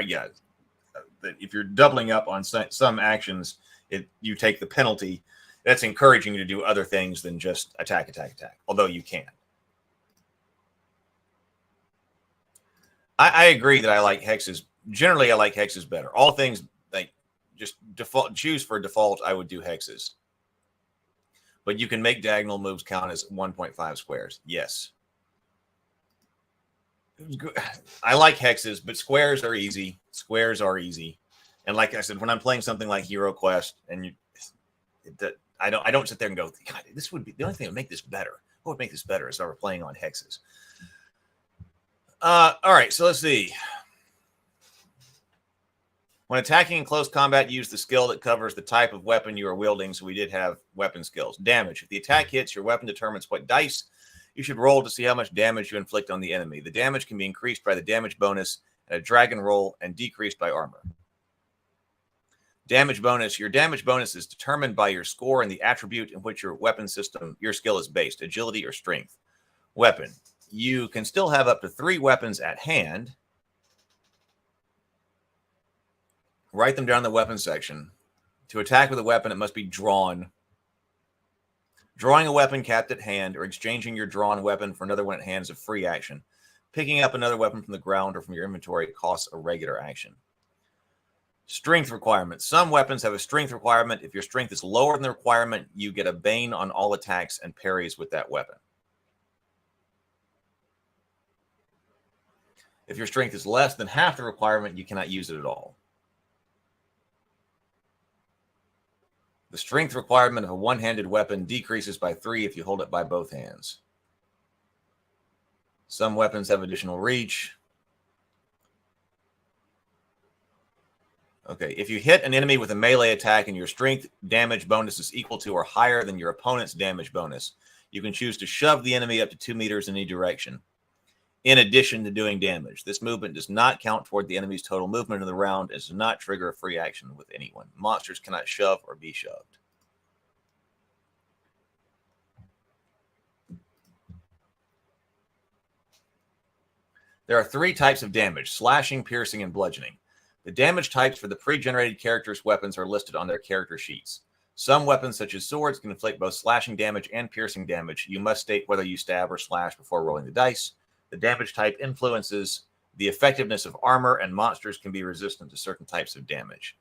if you're doubling up on some actions, you take the penalty. That's encouraging you to do other things than just attack. Although you can. I agree that I like hexes. Generally, I like hexes better. All things like just choose for default, I would do hexes. But you can make diagonal moves count as 1.5 squares. Yes. I like hexes, but squares are easy. And like I said, when I'm playing something like Hero Quest, and I don't sit there and go, God, this would be the only thing that would make this better. What would make this better is if I were playing on hexes. All right, so let's see. When attacking in close combat, use the skill that covers the type of weapon you are wielding. So we did have weapon skills. Damage. If the attack hits, your weapon determines what dice you should roll to see how much damage you inflict on the enemy. The damage can be increased by the damage bonus and a dragon roll and decreased by armor. Damage bonus. Your damage bonus is determined by your score and the attribute in which your weapon system, your skill is based, agility or strength. Weapon. You can still have up to 3 weapons at hand. Write them down in the weapon section. To attack with a weapon, it must be drawn. Drawing a weapon capped at hand or exchanging your drawn weapon for another one at hand is a free action. Picking up another weapon from the ground or from your inventory costs a regular action. Strength requirements. Some weapons have a strength requirement. If your strength is lower than the requirement, you get a Bane on all attacks and parries with that weapon. If your strength is less than half the requirement, you cannot use it at all. The strength requirement of a one-handed weapon decreases by 3 if you hold it by both hands. Some weapons have additional reach. Okay, if you hit an enemy with a melee attack and your strength damage bonus is equal to or higher than your opponent's damage bonus, you can choose to shove the enemy up to 2 meters in any direction. in addition to doing damage. This movement does not count toward the enemy's total movement in the round and does not trigger a free action with anyone. Monsters cannot shove or be shoved. There are 3 types of damage: slashing, piercing, and bludgeoning. The damage types for the pre-generated characters' weapons are listed on their character sheets. Some weapons, such as swords, can inflict both slashing damage and piercing damage. You must state whether you stab or slash before rolling the dice. The damage type influences the effectiveness of armor, and monsters can be resistant to certain types of damage.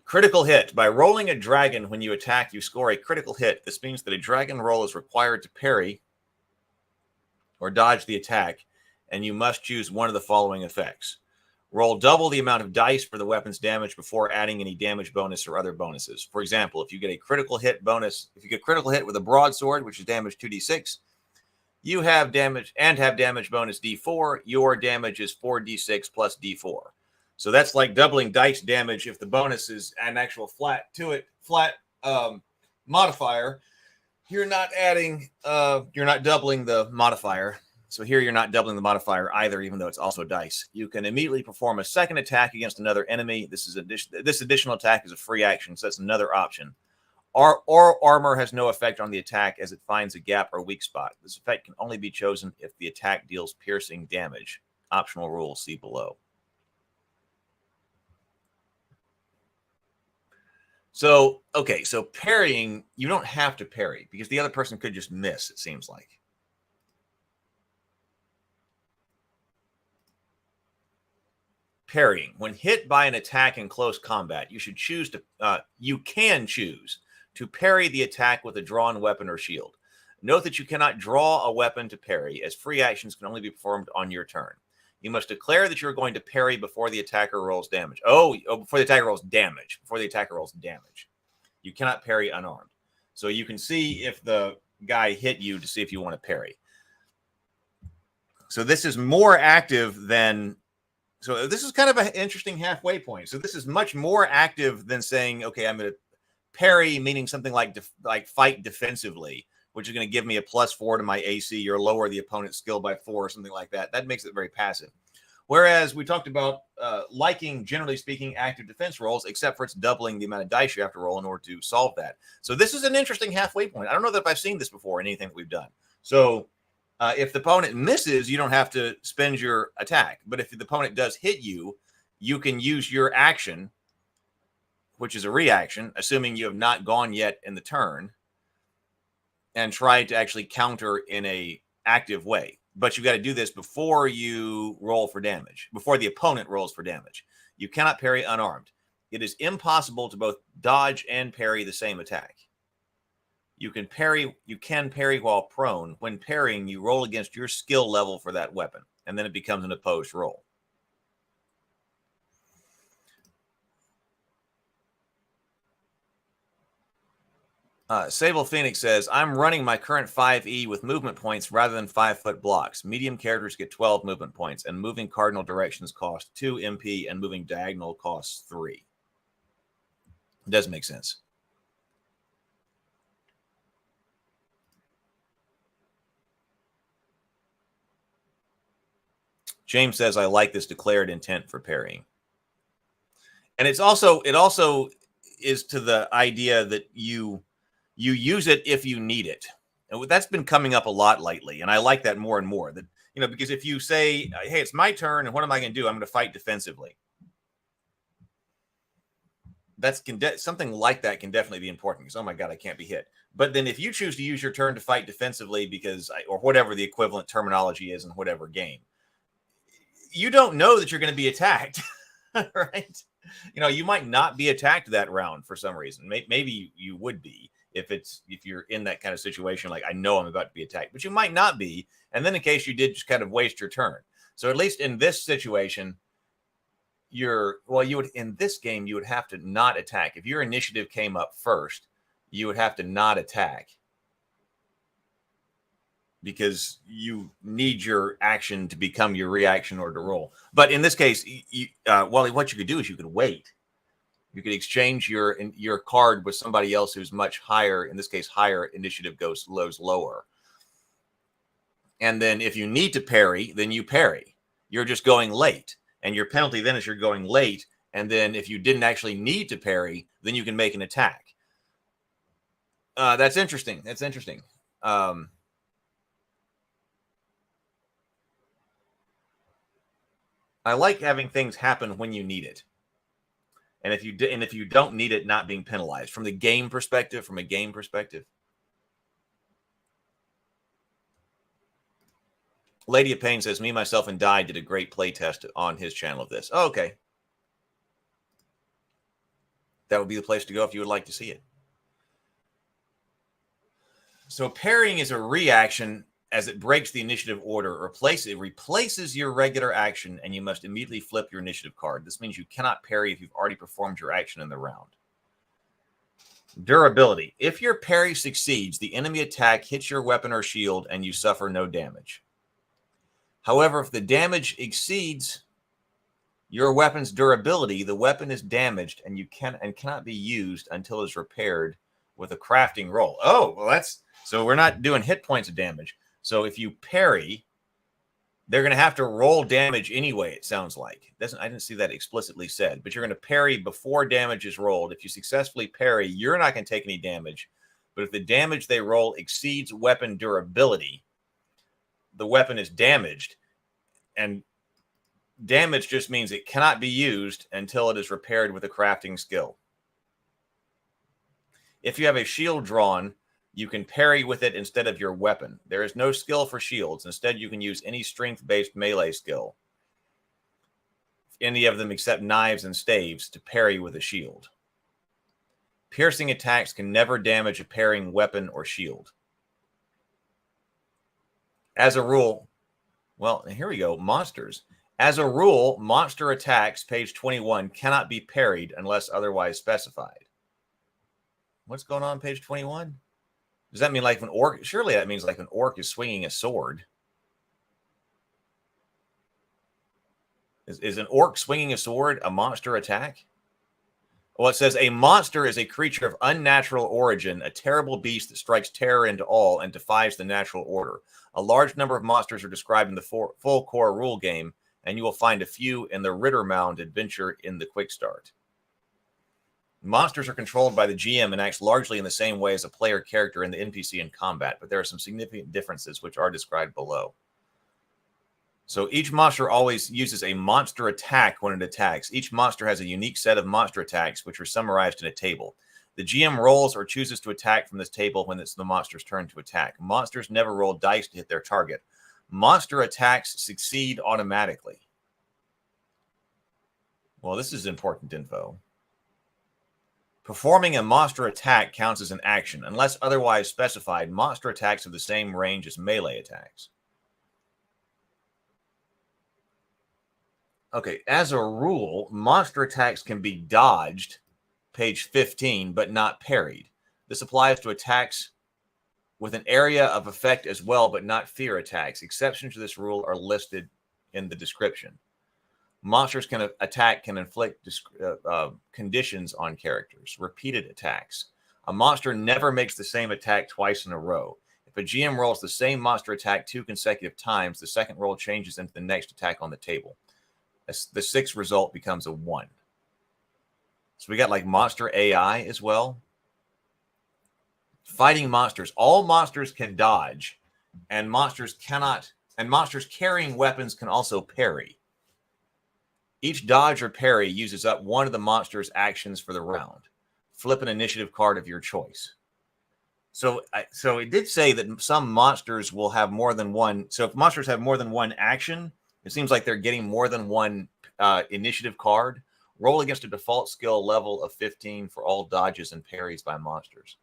Critical hit. By rolling a dragon when you attack, you score a critical hit. This means that a dragon roll is required to parry or dodge the attack, and you must choose one of the following effects. Roll double the amount of dice for the weapon's damage before adding any damage bonus or other bonuses. For example, if you get a critical hit bonus, if you get critical hit with a broadsword, which is damage 2d6, you have damage and have damage bonus d4, your damage is 4d6 plus d4. So that's like doubling dice damage if the bonus is an actual flat modifier. You're not doubling the modifier. So here you're not doubling the modifier either, even though it's also dice. You can immediately perform a second attack against another enemy. This additional attack is a free action, so that's another option. Armor has no effect on the attack as it finds a gap or weak spot. This effect can only be chosen if the attack deals piercing damage. Optional rules, see below. So, okay, so parrying, you don't have to parry because the other person could just miss, it seems like. Parrying. When hit by an attack in close combat, you can choose to parry the attack with a drawn weapon or shield. Note that you cannot draw a weapon to parry, as free actions can only be performed on your turn. You must declare that you're going to parry before the attacker rolls damage. Before the attacker rolls damage. Before the attacker rolls damage. You cannot parry unarmed. So you can see if the guy hit you to see if you want to parry. So this is more active than... So this is kind of an interesting halfway point. So this is much more active than saying, okay, I'm going to parry, meaning something like fight defensively, which is going to give me a +4 to my AC or lower the opponent's skill by 4 or something like that. That makes it very passive. Whereas we talked about liking, generally speaking, active defense rolls, except for it's doubling the amount of dice you have to roll in order to solve that. So this is an interesting halfway point. I don't know that I've seen this before in anything that we've done. So if the opponent misses, you don't have to spend your attack. But if the opponent does hit you, you can use your action, which is a reaction, assuming you have not gone yet in the turn, and try to actually counter in a active way. But you've got to do this before you roll for damage, before the opponent rolls for damage. You cannot parry unarmed. It is impossible to both dodge and parry the same attack. You can parry while prone. When parrying, you roll against your skill level for that weapon, and then it becomes an opposed roll. Sable Phoenix says, I'm running my current 5E with movement points rather than 5-foot blocks. Medium characters get 12 movement points, and moving cardinal directions cost 2 MP, and moving diagonal costs 3. It does make sense. James says, I like this declared intent for parrying. And it also is to the idea that you use it if you need it. And that's been coming up a lot lately. And I like that more and more. That, because if you say, hey, it's my turn, and what am I going to do? I'm going to fight defensively. Something like that can definitely be important because, oh my God, I can't be hit. But then if you choose to use your turn to fight defensively or whatever the equivalent terminology is in whatever game, you don't know that you're going to be attacked, right? You might not be attacked that round for some reason. Maybe you would be if you're in that kind of situation, like I know I'm about to be attacked, but you might not be. And then in case you did just kind of waste your turn. So at least in this situation, in this game, you would have to not attack. If your initiative came up first, you would have to not attack because you need your action to become your reaction or to roll. But in this case, what you could do is you could wait. You could exchange your card with somebody else who's much higher. In this case, higher initiative goes lower. And then if you need to parry, then you parry. You're just going late. And your penalty then is you're going late. And then if you didn't actually need to parry, then you can make an attack. That's interesting. That's interesting. I like having things happen when you need it. And if you don't need it, not being penalized from a game perspective. Lady of Pain says, me, myself, and Die did a great play test on his channel of this. Oh, okay. That would be the place to go if you would like to see it. So parrying is a reaction as it breaks the initiative order. It replaces your regular action, and you must immediately flip your initiative card. This means you cannot parry if you've already performed your action in the round. Durability. If your parry succeeds, the enemy attack hits your weapon or shield, and you suffer no damage. However, if the damage exceeds your weapon's durability, the weapon is damaged and cannot be used until it is repaired with a crafting roll. Oh, well, so we're not doing hit points of damage. So if you parry, they're going to have to roll damage anyway, it sounds like. I didn't see that explicitly said, but you're going to parry before damage is rolled. If you successfully parry, you're not going to take any damage. But if the damage they roll exceeds weapon durability, the weapon is damaged, and damage just means it cannot be used until it is repaired with a crafting skill. If you have a shield drawn, you can parry with it instead of your weapon. There is no skill for shields. Instead, you can use any strength-based melee skill, any of them except knives and staves, to parry with a shield. Piercing attacks can never damage a parrying weapon or shield. As a rule, well, here we go, monsters. As a rule, monster attacks, page 21, cannot be parried unless otherwise specified. What's going on page 21? Does that mean like an orc? Surely that means like an orc is swinging a sword. Is an orc swinging a sword a monster attack? Well, it says a monster is a creature of unnatural origin, a terrible beast that strikes terror into all and defies the natural order. A large number of monsters are described in the full core rule game, and you will find a few in the Rittermound adventure in the Quick Start. Monsters are controlled by the GM and acts largely in the same way as a player character in the NPC in combat, but there are some significant differences which are described below. So each monster always uses a monster attack when it attacks. Each monster has a unique set of monster attacks, which are summarized in a table. The GM rolls or chooses to attack from this table when it's the monster's turn to attack. Monsters never roll dice to hit their target. Monster attacks succeed automatically. Well, this is important info. Performing a monster attack counts as an action. Unless otherwise specified, monster attacks have the same range as melee attacks. Okay, as a rule, monster attacks can be dodged, page 15, but not parried. This applies to attacks with an area of effect as well, but not fear attacks. Exceptions to this rule are listed in the description. Monsters can inflict conditions on characters. Repeated attacks. A monster never makes the same attack twice in a row. If a GM rolls the same monster attack 2 consecutive times, the second roll changes into the next attack on the table. The 6th result becomes a 1. So we got like monster AI as well. Fighting monsters. All monsters can dodge, and monsters carrying weapons can also parry. Each dodge or parry uses up one of the monster's actions for the round. Flip an initiative card of your choice. So it did say that some monsters will have more than one. So if monsters have more than one action, it seems like they're getting more than one initiative card. Roll against a default skill level of 15 for all dodges and parries by monsters.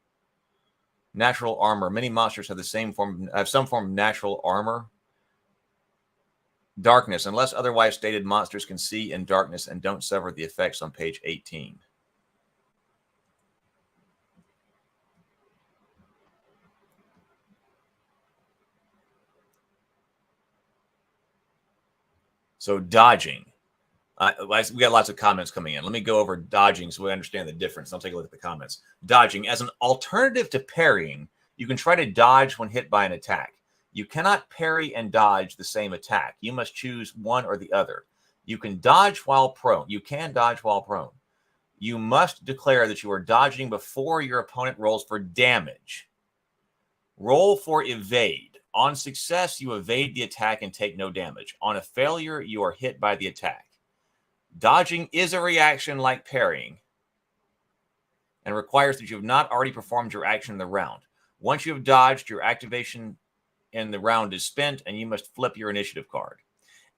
Natural armor. Many monsters have some form of natural armor. Darkness. Unless otherwise stated, monsters can see in darkness and don't suffer the effects on page 18. So dodging. We got lots of comments coming in. Let me go over dodging so we understand the difference. I'll take a look at the comments. Dodging. As an alternative to parrying, you can try to dodge when hit by an attack. You cannot parry and dodge the same attack. You must choose one or the other. You can dodge while prone. You can dodge while prone. You must declare that you are dodging before your opponent rolls for damage. Roll for evade. On success, you evade the attack and take no damage. On a failure, you are hit by the attack. Dodging is a reaction like parrying and requires that you have not already performed your action in the round. Once you have dodged, your activation in the round is spent, and you must flip your initiative card.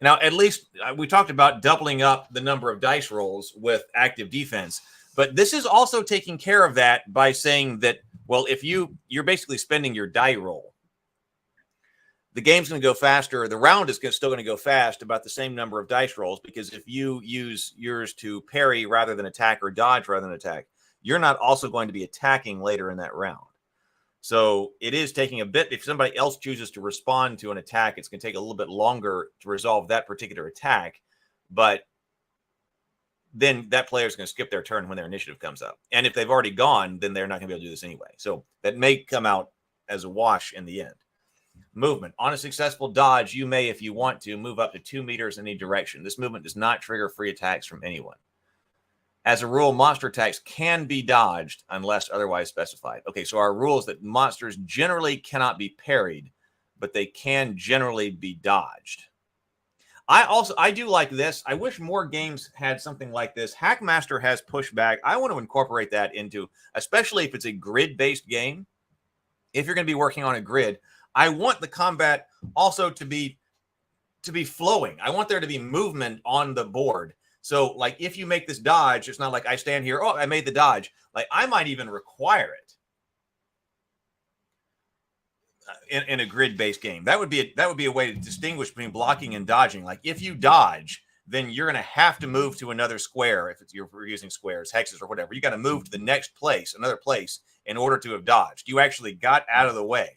Now, at least we talked about doubling up the number of dice rolls with active defense, but this is also taking care of that by saying that, well, if you're basically spending your die roll, the game's going to go faster. The round is still going to go fast, about the same number of dice rolls, because if you use yours to parry rather than attack or dodge rather than attack, you're not also going to be attacking later in that round. So it is taking a bit. If somebody else chooses to respond to an attack, it's going to take a little bit longer to resolve that particular attack. But then that player is going to skip their turn when their initiative comes up. And if they've already gone, then they're not going to be able to do this anyway. So that may come out as a wash in the end. Movement. On a successful dodge, you may, if you want to, move up to 2 meters in any direction. This movement does not trigger free attacks from anyone. As a rule, monster attacks can be dodged unless otherwise specified. Okay, so our rule is that monsters generally cannot be parried, but they can generally be dodged. I do like this. I wish more games had something like this. Hackmaster has pushback. I want to incorporate that into, especially if it's a grid-based game. If you're going to be working on a grid, I want the combat also to be flowing. I want there to be movement on the board. So, like, if you make this dodge, it's not like I stand here, oh, I made the dodge. Like, I might even require it in a grid-based game. That would be a way to distinguish between blocking and dodging. Like, if you dodge, then you're going to have to move to another square. If you're using squares, hexes, or whatever, you got to move to the next place, another place, in order to have dodged. You actually got out of the way.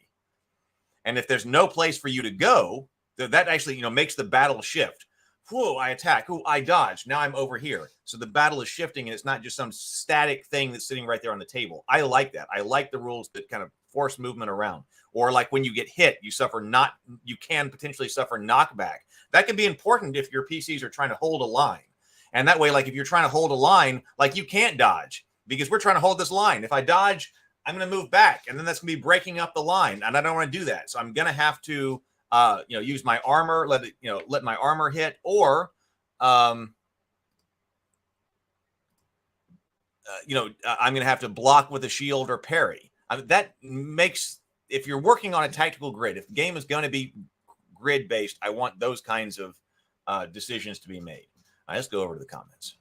And if there's no place for you to go, that actually, makes the battle shift. Whoa, I attack. Whoa, I dodge. Now I'm over here. So the battle is shifting, and it's not just some static thing that's sitting right there on the table. I like that. I like the rules that kind of force movement around. Or like when you get hit, you can potentially suffer knockback. That can be important if your PCs are trying to hold a line. And that way, like if you're trying to hold a line, like you can't dodge because we're trying to hold this line. If I dodge, I'm going to move back, and then that's going to be breaking up the line, and I don't want to do that. So I'm going to have to use my armor, let my armor hit, or, I'm going to have to block with a shield or parry. That makes, if you're working on a tactical grid, if the game is going to be grid based, I want those kinds of decisions to be made. All right, let's go over to the comments.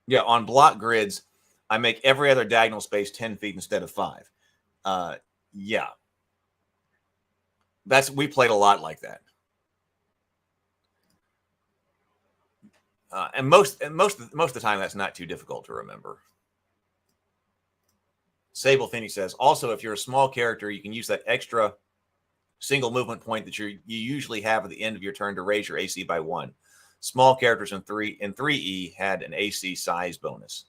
Yeah, on block grids, I make every other diagonal space 10 feet instead of 5. Yeah. We played a lot like that. And most of the time, that's not too difficult to remember. Sable Phoenix says, also, if you're a small character, you can use that extra single movement point that you usually have at the end of your turn to raise your AC by 1. Small characters in 3E had an AC size bonus.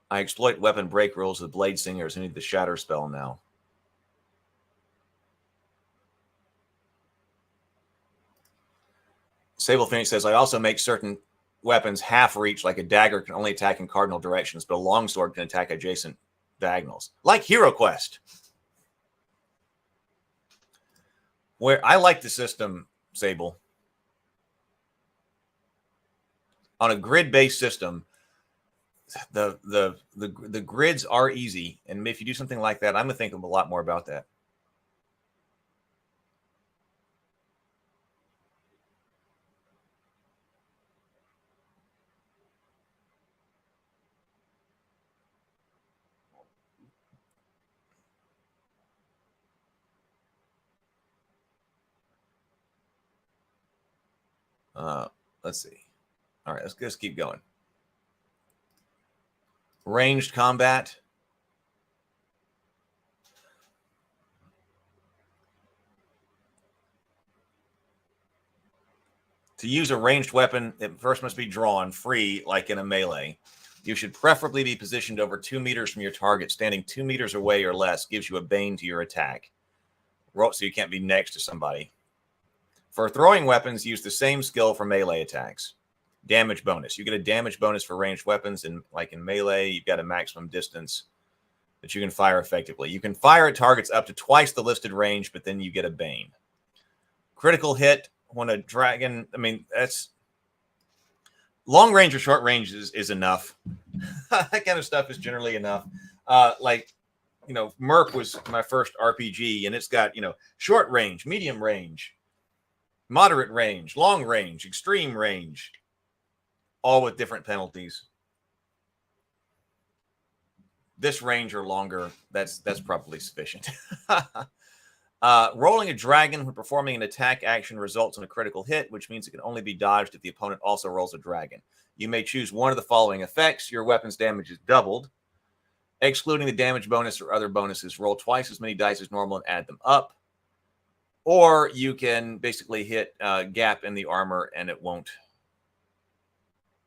I exploit weapon break rules with Blade Singers who need the Shatter spell now. Sable Phoenix says, I also make certain weapons half reach, like a dagger can only attack in cardinal directions, but a longsword can attack adjacent diagonals, like Hero Quest. Where I like the system, Sable. On a grid-based system, the grids are easy, and if you do something like that, I'm gonna think a lot more about that. Let's see. All right, let's keep going. Ranged combat. To use a ranged weapon, it first must be drawn free, like in a melee. You should preferably be positioned over 2 meters from your target. Standing 2 meters away or less gives you a bane to your attack. Roll so you can't be next to somebody. For throwing weapons, use the same skill for melee attacks. Damage bonus. You get a damage bonus for ranged weapons, and like in melee, you've got a maximum distance that you can fire effectively. You can fire at targets up to twice the listed range, but then you get a bane. Critical hit when a dragon. I mean, that's long range or short range is enough. That kind of stuff is generally enough. Like, you know, Merc was my first RPG, and it's got, you know, short range, medium range, moderate range, long range, extreme range, all with different penalties. This range or longer, that's probably sufficient. Rolling a dragon when performing an attack action results in a critical hit, which means it can only be dodged if the opponent also rolls a dragon. You may choose one of the following effects. Your weapon's damage is doubled. Excluding the damage bonus or other bonuses, roll twice as many dice as normal and add them up. Or you can basically hit a gap in the armor and it won't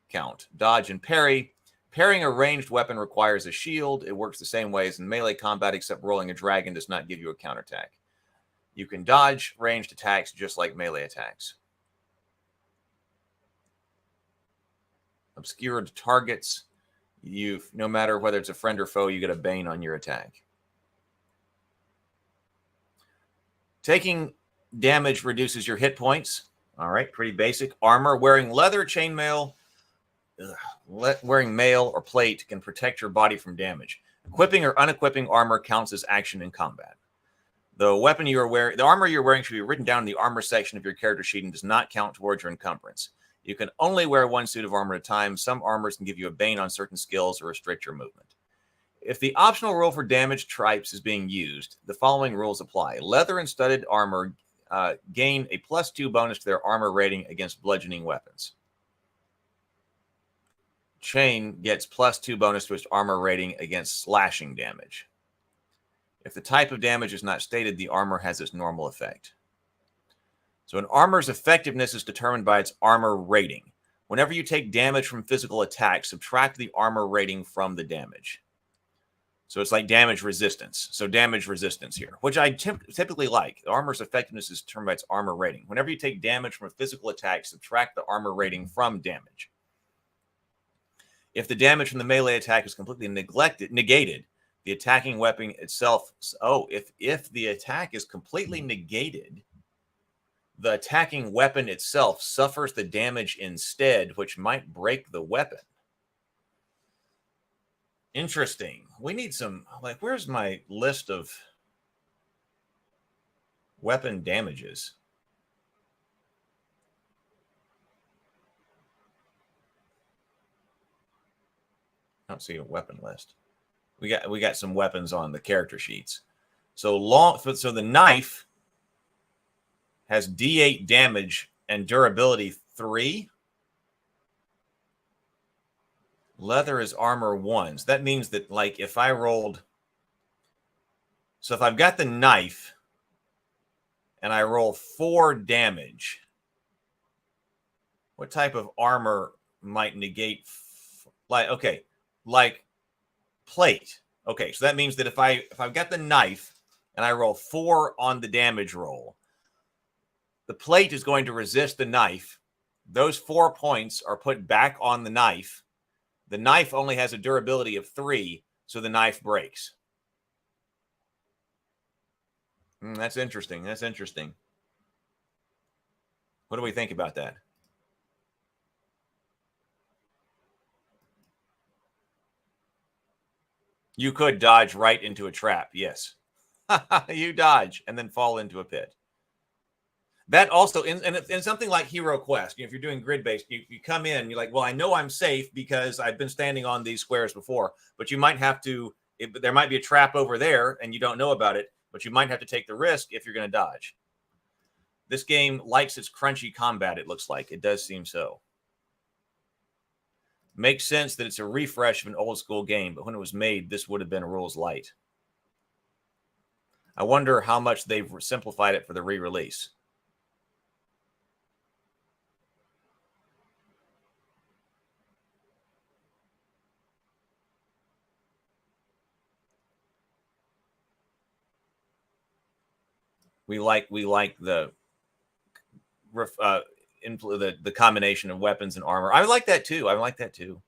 count. Dodge and parry. Parrying a ranged weapon requires a shield. It works the same way as in melee combat, except rolling a dragon does not give you a counterattack. You can dodge ranged attacks just like melee attacks. Obscured targets. No matter whether it's a friend or foe, you get a bane on your attack. Taking damage reduces your hit points. All right, pretty basic. Armor. Wearing leather, chainmail, wearing mail or plate can protect your body from damage. Equipping or unequipping armor counts as action in combat. The armor you're wearing should be written down in the armor section of your character sheet and does not count towards your encumbrance. You can only wear one suit of armor at a time. Some armors can give you a bane on certain skills or restrict your movement. If the optional roll for damage types is being used, the following rules apply. Leather and studded armor gain a +2 bonus to their armor rating against bludgeoning weapons. Chain gets +2 bonus to its armor rating against slashing damage. If the type of damage is not stated, the armor has its normal effect. So an armor's effectiveness is determined by its armor rating. Whenever you take damage from physical attacks, subtract the armor rating from the damage. So it's like damage resistance. So damage resistance here, which I typically like. The armor's effectiveness is determined by its armor rating. Whenever you take damage from a physical attack, subtract the armor rating from damage. If the damage from the melee attack is completely negated, the attacking weapon itself. Oh, if the attack is completely negated, the attacking weapon itself suffers the damage instead, which might break the weapon. Interesting. We need some, like, where's my list of weapon damages? I don't see a weapon list. We got some weapons on the character sheets. So the knife has D8 damage and durability 3. Leather is armor 1. So that means that, like, if I rolled... So if I've got the knife and I roll 4 damage, what type of armor might negate... like plate. Okay, so that means that if I've got the knife and I roll 4 on the damage roll, the plate is going to resist the knife. Those 4 points are put back on the knife. The knife only has a durability of 3, so the knife breaks. That's interesting. That's interesting. What do we think about that? You could dodge right into a trap. Yes. You dodge and then fall into a pit. That also, in something like Hero Quest, if you're doing grid-based, you come in, you're like, well, I know I'm safe because I've been standing on these squares before, but you might have to, there might be a trap over there and you don't know about it, but you might have to take the risk if you're going to dodge. This game likes its crunchy combat, it looks like. It does seem so. Makes sense that it's a refresh of an old school game, but when it was made, this would have been rules light. I wonder how much they've simplified it for the re-release. We like the the combination of weapons and armor. I like that too.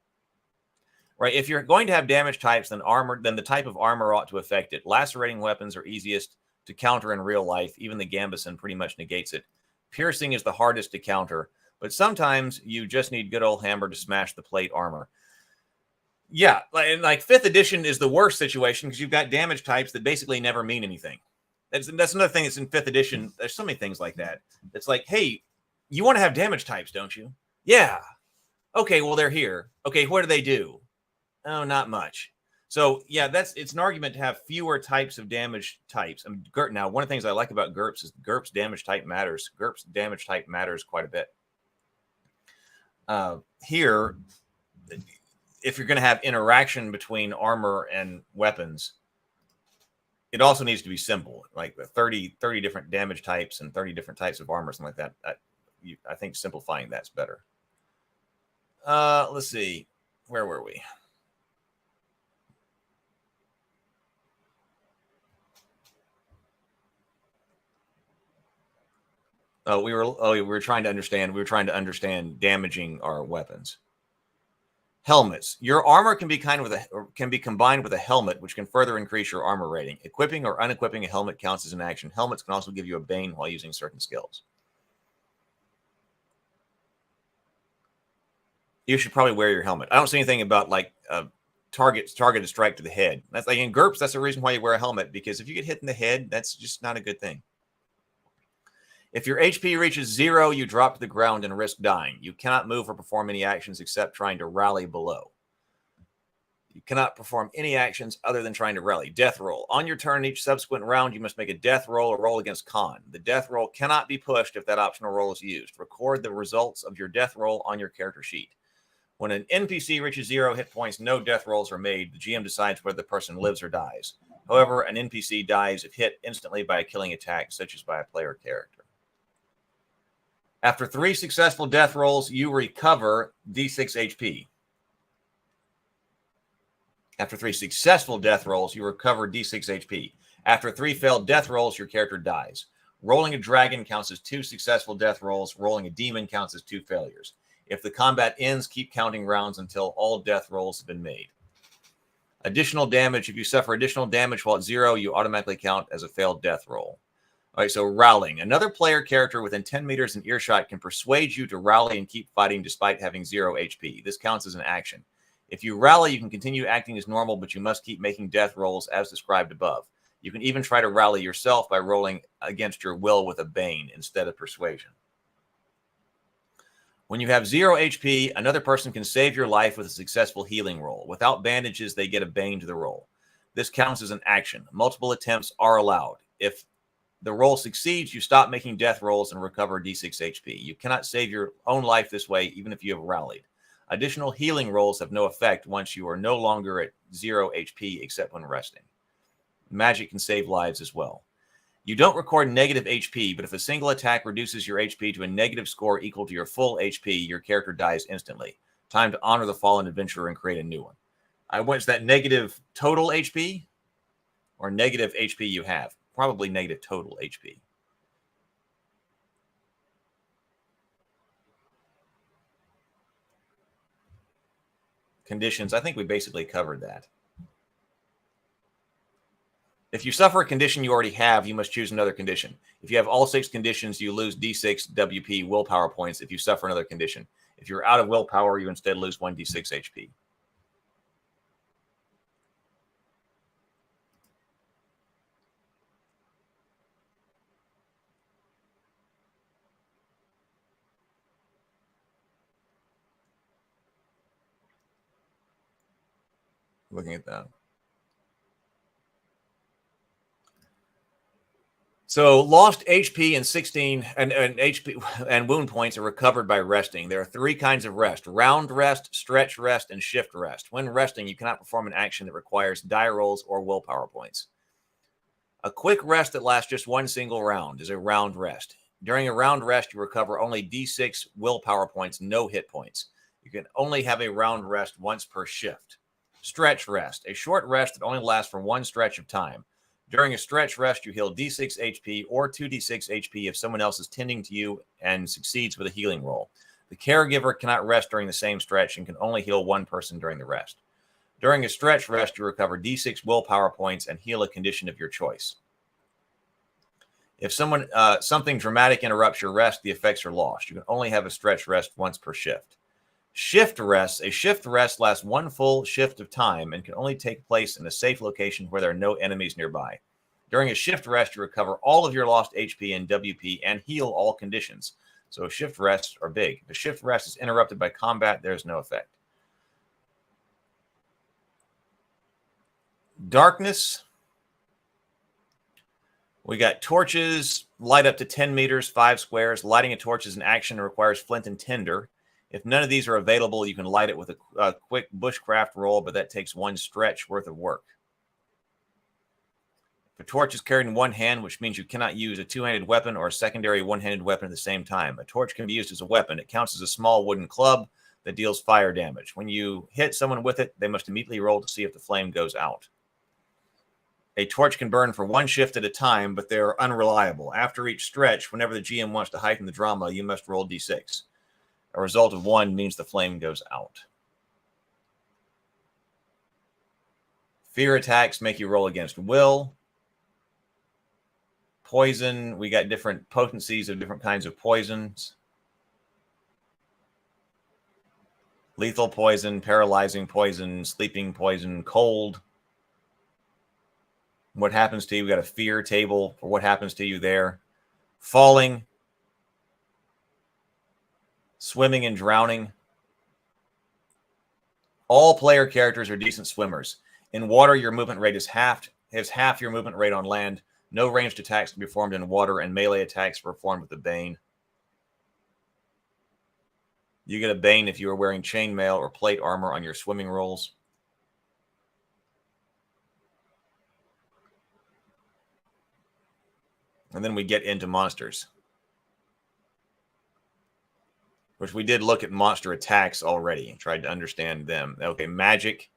Right. If you're going to have damage types, then the type of armor ought to affect it. Lacerating weapons are easiest to counter in real life. Even the Gambison pretty much negates it. Piercing is the hardest to counter, but sometimes you just need good old hammer to smash the plate armor. Yeah, like 5th edition is the worst situation because you've got damage types that basically never mean anything. That's another thing that's in 5th edition. There's so many things like that. It's like, hey, you want to have damage types, don't you? Yeah. Okay, well, they're here. Okay, what do they do? Oh, not much. So, yeah, it's an argument to have fewer types of damage types. Now, one of the things I like about GURPS is GURPS damage type matters. GURPS damage type matters quite a bit. Here, if you're going to have interaction between armor and weapons, it also needs to be simple, like 30 different damage types and 30 different types of armor, something like that. I think simplifying that's better. Let's see. Where were we? We were trying to understand. We were trying to understand damaging our weapons. Helmets. Your armor can be combined with a helmet, which can further increase your armor rating. Equipping or unequipping a helmet counts as an action. Helmets can also give you a bane while using certain skills. You should probably wear your helmet. I don't see anything about like targeted strike to the head. That's like in GURPS. That's the reason why you wear a helmet, because if you get hit in the head, that's just not a good thing. If your HP reaches 0, you drop to the ground and risk dying. You cannot move or perform any actions except trying to rally below. You cannot perform any actions other than trying to rally. Death roll. On your turn, each subsequent round, you must make a death roll or roll against con. The death roll cannot be pushed if that optional roll is used. Record the results of your death roll on your character sheet. When an NPC reaches 0 hit points, no death rolls are made. The GM decides whether the person lives or dies. However, an NPC dies if hit instantly by a killing attack, such as by a player character. After 3 successful death rolls, you recover D6 HP. After 3 successful death rolls, you recover D6 HP. After 3 failed death rolls, your character dies. Rolling a dragon counts as 2 successful death rolls. Rolling a demon counts as 2 failures. If the combat ends, keep counting rounds until all death rolls have been made. Additional damage. If you suffer additional damage while at 0, you automatically count as a failed death roll. All right, so rallying. Another player character within 10 meters in earshot can persuade you to rally and keep fighting despite having 0 HP. This counts as an action. If you rally, you can continue acting as normal, but you must keep making death rolls as described above. You can even try to rally yourself by rolling against your will with a bane instead of persuasion. When you have 0 HP, another person can save your life with a successful healing roll. Without bandages, they get a bane to the roll. This counts as an action. Multiple attempts are allowed. If the roll succeeds, you stop making death rolls and recover D6 HP. You cannot save your own life this way, even if you have rallied. Additional healing rolls have no effect once you are no longer at 0 HP except when resting. Magic can save lives as well. You don't record negative HP, but if a single attack reduces your HP to a negative score equal to your full HP, your character dies instantly. Time to honor the fallen adventurer and create a new one. What's that, negative total HP or negative HP you have? Probably negative total HP. Conditions. I think we basically covered that. If you suffer a condition you already have, you must choose another condition. If you have all 6 conditions, you lose D6 WP willpower points if you suffer another condition. If you're out of willpower, you instead lose 1 D6 HP. Looking at that. So lost HP and 16 and HP and wound points are recovered by resting. There are 3 kinds of rest: round rest, stretch rest, and shift rest. When resting, you cannot perform an action that requires die rolls or willpower points. A quick rest that lasts just 1 single round is a round rest. During a round rest, you recover only D6 willpower points, no hit points. You can only have a round rest once per shift. Stretch rest, a short rest that only lasts for 1 stretch of time. During a stretch rest, you heal D6 HP or 2d6 HP if someone else is tending to you and succeeds with a healing roll. The caregiver cannot rest during the same stretch and can only heal one person during the rest. During a stretch rest, you recover D6 willpower points and heal a condition of your choice. If something dramatic interrupts your rest, the effects are lost. You can only have a stretch rest once per shift. Shift rests. A shift rest lasts one full shift of time and can only take place in a safe location where there are no enemies nearby. During a shift rest, you recover all of your lost HP and WP and heal all conditions. So shift rests are big. If a shift rest is interrupted by combat, there is no effect. Darkness. We got torches, light up to 10 meters, 5 squares. Lighting a torch is an action and requires flint and tinder. If none of these are available, you can light it with a quick bushcraft roll, but that takes one stretch worth of work. If a torch is carried in one hand, which means you cannot use a two-handed weapon or a secondary one-handed weapon at the same time. A torch can be used as a weapon. It counts as a small wooden club that deals fire damage. When you hit someone with it, they must immediately roll to see if the flame goes out. A torch can burn for one shift at a time, but they're unreliable. After each stretch, whenever the GM wants to heighten the drama, you must roll d6. A result of 1 means the flame goes out. Fear attacks make you roll against will. Poison, we got different potencies of different kinds of poisons. Lethal poison, paralyzing poison, sleeping poison, cold. What happens to you? We got a fear table for what happens to you there. Falling. Swimming and drowning. All player characters are decent swimmers. In water, your movement rate is half your movement rate on land. No ranged attacks can be performed in water, and melee attacks are performed with a Bane. You get a Bane if you are wearing chainmail or plate armor on your swimming rolls. And then we get into monsters, which we did look at monster attacks already and tried to understand them. Okay, magic.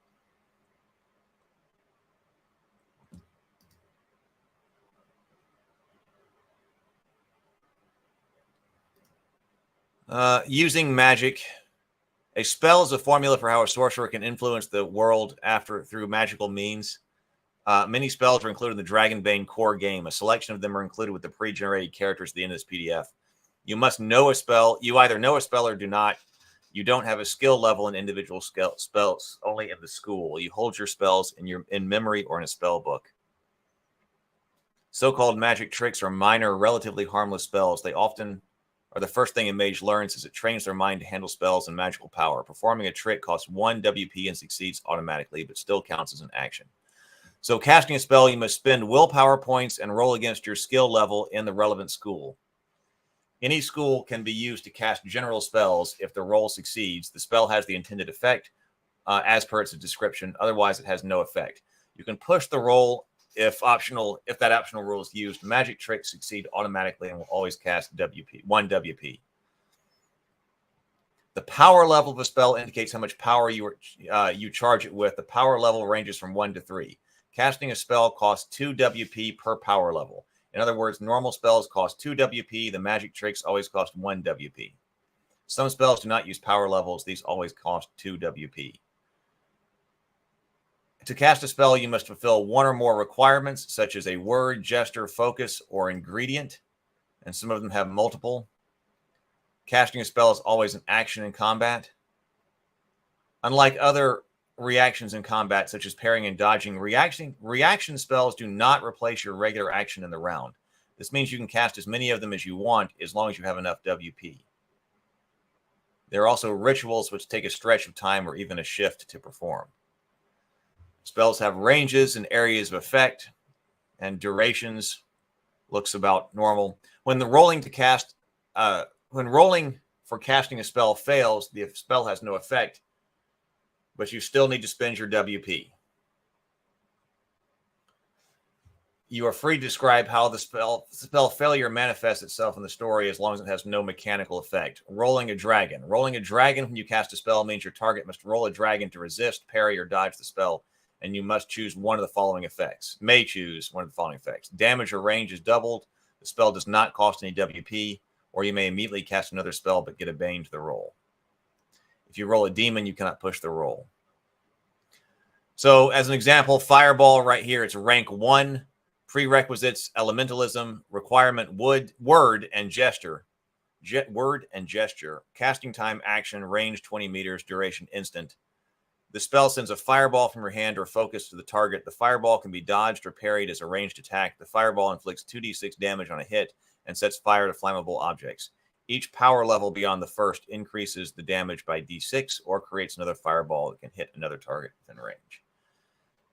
Using magic. A spell is a formula for how a sorcerer can influence the world through magical means. Many spells are included in the Dragonbane core game. A selection of them are included with the pre-generated characters at the end of this PDF. You must know a spell. You either know a spell or do not. You don't have a skill level in individual spells, only in the school. You hold your spells in memory or in a spell book. So-called magic tricks are minor, relatively harmless spells. They often are the first thing a mage learns as it trains their mind to handle spells and magical power. Performing a trick costs 1 WP and succeeds automatically, but still counts as an action. So casting a spell, you must spend willpower points and roll against your skill level in the relevant school. Any school can be used to cast general spells. If the roll succeeds, the spell has the intended effect as per its description. Otherwise, it has no effect. You can push the roll if that optional rule is used. Magic tricks succeed automatically and will always cast 1 WP. The power level of a spell indicates how much power you charge it with. The power level ranges from 1 to 3. Casting a spell costs 2 WP per power level. In other words, normal spells cost 2 WP. The magic tricks always cost 1 WP. Some spells do not use power levels. These always cost 2 WP. To cast a spell, you must fulfill 1 or more requirements, such as a word, gesture, focus, or ingredient. And some of them have multiple. Casting a spell is always an action in combat. Unlike other reactions in combat, such as parrying and dodging, reaction spells do not replace your regular action in the round. This means you can cast as many of them as you want, as long as you have enough WP. There are also rituals which take a stretch of time or even a shift to perform. Spells have ranges and areas of effect, and durations looks about normal. When rolling for casting a spell fails, the spell has no effect, but you still need to spend your WP. You are free to describe how the spell failure manifests itself in the story as long as it has no mechanical effect. Rolling a dragon. Rolling a dragon when you cast a spell means your target must roll a dragon to resist, parry, or dodge the spell. and you must choose one of the following effects. May choose one of the following effects. Damage or range is doubled. The spell does not cost any WP, or you may immediately cast another spell but get a Bane to the roll. If you roll a demon, you cannot push the roll. So as an example, Fireball right here, it's rank 1. Prerequisites, Elementalism. Requirement, word and gesture. Word and gesture. Casting time, action, range 20 meters, duration instant. The spell sends a fireball from your hand or focus to the target. The fireball can be dodged or parried as a ranged attack. The fireball inflicts 2d6 damage on a hit and sets fire to flammable objects. Each power level beyond the first increases the damage by d6 or creates another fireball that can hit another target within range.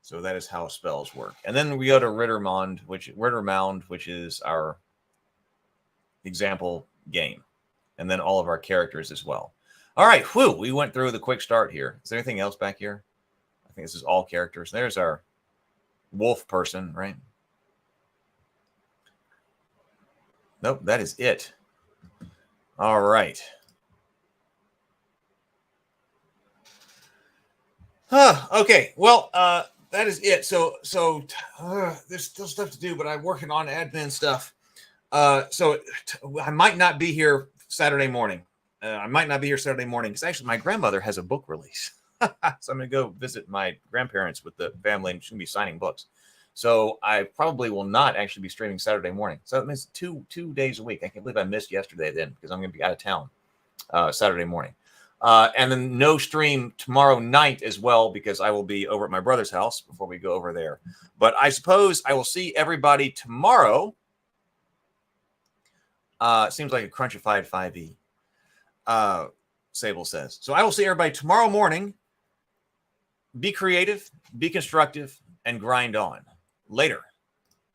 So that is how spells work. And then we go to Rittermound, which is our example game. And then all of our characters as well. All right, whew, we went through the quick start here. Is there anything else back here? I think this is all characters. There's our wolf person, right? Nope, that is it. All right. Okay, well, that is it. So there's still stuff to do, but I'm working on admin stuff. So I might not be here Saturday morning. Because actually my grandmother has a book release. So I'm going to go visit my grandparents with the family, and she's going to be signing books. So I probably will not actually be streaming Saturday morning. So that means two days a week. I can't believe I missed yesterday then, because I'm going to be out of town Saturday morning. And then no stream tomorrow night as well, because I will be over at my brother's house before we go over there. But I suppose I will see everybody tomorrow. Seems like a crunchified 5e. Sable says. So I will see everybody tomorrow morning. Be creative, be constructive, and grind on. Later.